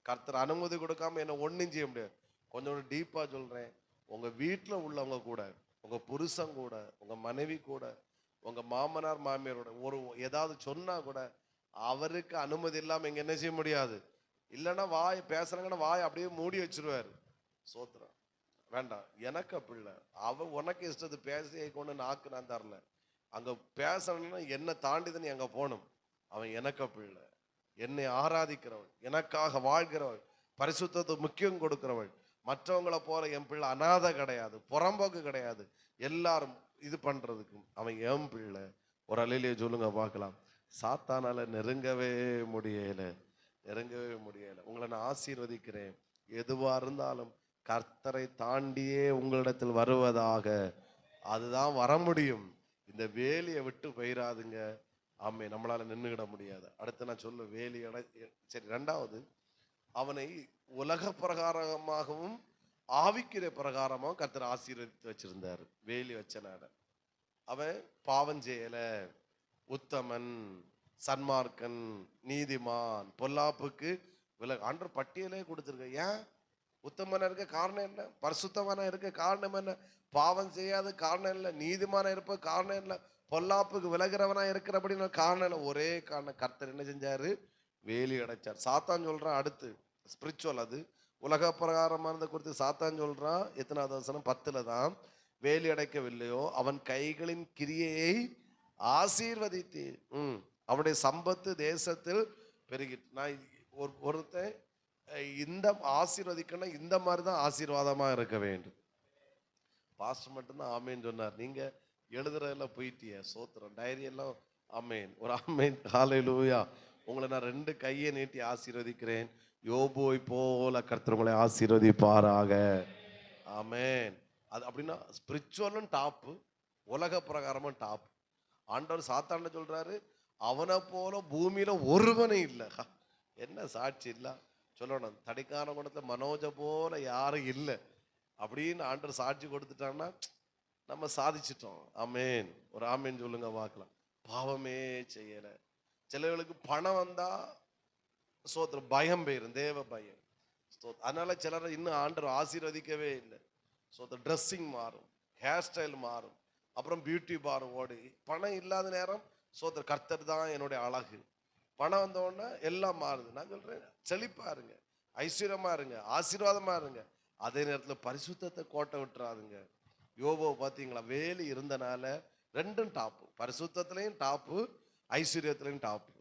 கர்த்தர் அனுமதி கொடுக்காம என்ன ஒண்ணும் செய்ய முடியாது. கொஞ்சம் டீப்பா சொல்றேன். உங்க வீட்டுல உள்ளவங்க கூட, உங்க புருஷன் கூட, உங்க மனைவி கூட, உங்க மாமனார் மாமியாரோட ஒரு ஏதாவது சொன்னா கூட அவருக்கு அனுமதி இல்லாம இங்க என்ன செய்ய முடியாது. இல்லைன்னா வாய் பேசுறாங்கன்னா வாய் அப்படியே மூடி வச்சிருவாரு. சோத்திரம். வேண்டாம், எனக்கு அப்படி இல்லை. அவன் உனக்கு இஷ்டத்து பேசி கொண்டு நாக்கு நான் தரல. அங்க பேசணும்னா என்னை தாண்டிதான் நீ அங்க போகணும். அவன் எனக்கு அப்படி இல்லை. என்னை ஆராதிக்கிறவள், எனக்காக வாழ்கிறவள், பரிசுத்தத்தை முக்கியம் கொடுக்கிறவள். மற்றவங்களை போல என் பிள்ளை அநாதை கிடையாது, புறம்போக்கு கிடையாது. எல்லாரும் இது பண்றதுக்கும் அவன் என் பிள்ளை. ஒரு அலையிலேயே சொல்லுங்க பார்க்கலாம். சாத்தானால நெருங்கவே முடியல, நெருங்கவே முடியல. உங்களை நான் ஆசீர்வதிக்கிறேன். எதுவா இருந்தாலும் கர்த்தரை தாண்டியே உங்களிடத்தில் வருவதாக. அதுதான் வர முடியும். இந்த வேலியை விட்டு போயிடாதுங்க. ஆமே, நம்மளால நின்றுகிட முடியாது. அடுத்து நான் சொல்ல வேலி சரி. ரெண்டாவது, அவனை உலக பிரகாரமாகவும் ஆவிக்கிற பிரகாரமாகவும் கர்த்தர் ஆசீர்வதித்து வச்சிருந்தார். வேலி வச்சனால அவன் பாவம் செய்யல, உத்தமன், சன்மார்க்கன், நீதிமான், பொல்லாப்புக்கு ஆண்டவர் பட்டியலே கொடுத்துருக்க. ஏன் உத்தமனா இருக்க காரணம் என்ன? பரிசுத்தமான இருக்க காரணம் என்ன? பாவம் செய்யாத காரணம் இல்லை, நீதிமான இருப்ப காரணம் இல்லை, பொல்லாப்புக்கு விலகிறவனா இருக்கிற அப்படின்னு காரணம் இல்லை. ஒரே காரணம், கர்த்தர் என்ன செஞ்சாரு? வேலி அடைச்சார். சாத்தான் சொல்றான் அடுத்து, ஸ்பிரிச்சுவல், அது உலக பிரகாரமானதை குறித்து சாத்தான் சொல்றான். எத்தனாவது வசனம்? 10ல தான், வேலி அடைக்கவில்லையோ அவன் கைகளின் கிரியையை ஆசீர்வதித்து அவனுடைய சம்பத்து தேசத்தில் பெருகிட்டு. நான் ஒருத்தன் இந்த ஆசீர்வதிக்கணும், இந்த மாதிரி தான் ஆசீர்வாதமா இருக்க வேண்டும். பாஸ்டர் மட்டும்தான் ஆமேன்னு சொன்னார். நீங்க எழுதுறதுல போயிட்டிய. சோத்திரம். டைரி எல்லாம் ஆமேன். ஒரு ஆமேன். ஹல்லேலூயா. உங்களை நான் 2 கையை நீட்டி ஆசீர்வதிக்கிறேன். யோபுவை போல கர்த்தர் உங்களை ஆசீர்வதிப்பாராக. ஆமேன். அது அப்படின்னா ஸ்பிரிச்சுவலும் டாப்பு, உலக பிரகாரமும் டாப். ஆண்டவர் சாத்தாண்ட சொல்றாரு, அவனை போல பூமியில ஒருவனும் இல்லை. என்ன சாட்சி இல்ல சொல்லணும். தடிக்கான குணத்துல மனோஜ போல யாரும் இல்லை அப்படின்னு ஆண்டவர் சாட்சி கொடுத்துட்டான்னா நம்ம சாதிச்சிட்டோம். ஆமேன். ஒரு ஆமேன் சொல்லுங்க பார்க்கலாம். பாவமே செய்யல. சிலர்களுக்கு பணம் வந்தா சோத்திரம் பயம் போயிரும், தேவ பயம். அதனால சிலரை இன்னும் ஆண்டவர் ஆசீர்வதிக்கவே இல்லை. சோத்திரம். ட்ரெஸ்ஸிங் மாறும், ஹேர் ஸ்டைல் மாறும், அப்புறம் பியூட்டி பார் ஓடி. பணம் இல்லாத நேரம் சோத்திரம் கர்த்தர் தான் என்னுடைய அழகு. பணம் வந்த உடனே எல்லாம் மாறுது. நான் சொல்றேன், செழிப்பா இருங்க, ஐஸ்வர்யமா இருங்க, ஆசீர்வாதமா இருங்க. அதே நேரத்தில் பரிசுத்தத்தை கோட்டை விட்டுறாதுங்க. யோபோ பார்த்தீங்களா? வேலி இருந்தனால 2ம் டாப்பு, பரிசுத்தத்திலையும் டாப்பு, ஐஸ்வர்யத்திலையும் டாப்பு.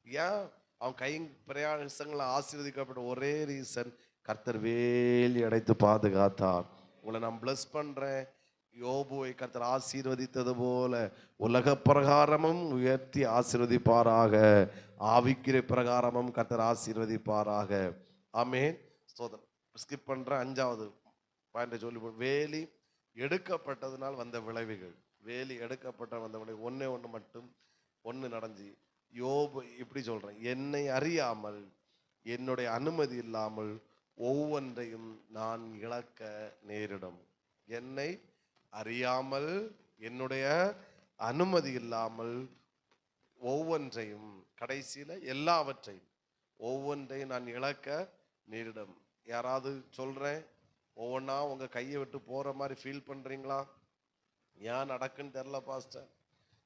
ஏன்? அவன் கை பிரயாசங்களை ஆசீர்வதிக்கப்பட்ட ஒரே ரீசன், கர்த்தர் வேலி அடைத்து பாதுகாத்தார். உங்களை நான் பிளஸ் பண்றேன். யோபுவை கர்த்தர் ஆசீர்வதித்தது போல உலக பிரகாரமும் உயர்த்தி ஆசீர்வதிப்பாராக. ஆவிக்கிற பிரகாரமும் கர்த்தர் ஆசீர்வதிப்பாராக. ஆமேன். ஸ்தோத்திரம். ஸ்கிப் பண்ற 5வது பாயிண்ட் சொல்லி, வேலி எடுக்கப்பட்டதுனால் வந்த விளைவுகள். வேலி எடுக்கப்பட்ட வந்த விளைவு ஒண்ணு மட்டும் நடந்து. யோபு இப்படி சொல்றேன், என்னை அறியாமல், என்னுடைய அனுமதி இல்லாமல் ஒவ்வொன்றையும் நான் இழக்க நேரிடும். என்னை அறியாமல், என்னுடைய அனுமதி இல்லாமல் ஒவ்வொன்றையும், கடைசியில எல்லாவற்றையும், ஒவ்வொன்றையும் நான் இழக்க நேரிடும். யாராவது சொல்றேன், ஒவ்வொன்றா உங்க கையை விட்டு போற மாதிரி ஃபீல் பண்றீங்களா? ஏன் நடக்குன்னு தெரில பாஸ்டர்,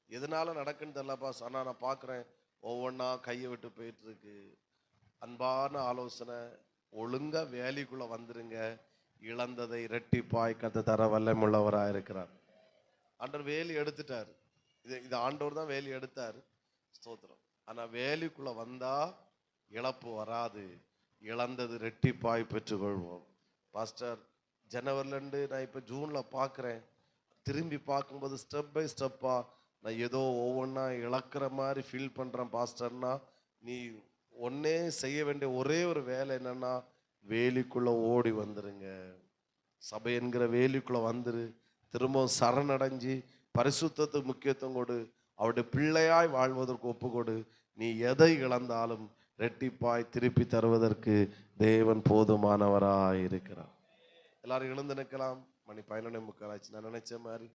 எதனால நடக்குன்னு தெரில பாஸ்டர், ஆனால் நான் பார்க்குறேன் ஒவ்வொன்றா கையை விட்டு போயிட்டு இருக்கு. அன்பான ஆலோசனை, ஒழுங்கா வேலைக்குள்ள வந்துருங்க. இழந்ததை இரட்டிப்பாய் கர்த்தர் தர வல்லமையுள்ளவராக இருக்கிறார். ஆண்டவர் வேலி எடுத்துட்டார். இது ஆண்டவர் தான் வேலி எடுத்தார், ஸ்தோத்திரம். ஆனா வேலிக்குள்ள வந்தா இழப்பு வராது, இழந்தது ரெட்டிப்பாய் பெற்றுக்கொள்வோம். பாஸ்டர், ஜனவரிலேருந்து நான் இப்போ ஜூனில் பார்க்குறேன், திரும்பி பார்க்கும்போது ஸ்டெப் பை ஸ்டெப்பாக நான் ஏதோ ஒவ்வொன்றா இழக்கிற மாதிரி ஃபீல் பண்ணுறேன் பாஸ்டர்னா, நீ ஒன்றே செய்ய வேண்டிய ஒரே ஒரு வேலை என்னன்னா, வேலிக்குள்ளே ஓடி வந்துருங்க. சபை என்கிற வேலிக்குள்ளே வந்துரு, திரும்பவும் சரணடைஞ்சு பரிசுத்தத்துக்கு முக்கியத்துவம் கொடு, அவருடைய பிள்ளையாய் வாழ்வதற்கு ஒப்பு கொடு. நீ எதை இழந்தாலும் ரெட்டிப்பாய் திருப்பி தருவதற்கு தேவன் போதுமானவராய் இருக்கிறார். எல்லாரும் எழுந்து நிற்கலாம். மணி 11:45 ஆச்சு. நான் நினைச்ச மாதிரி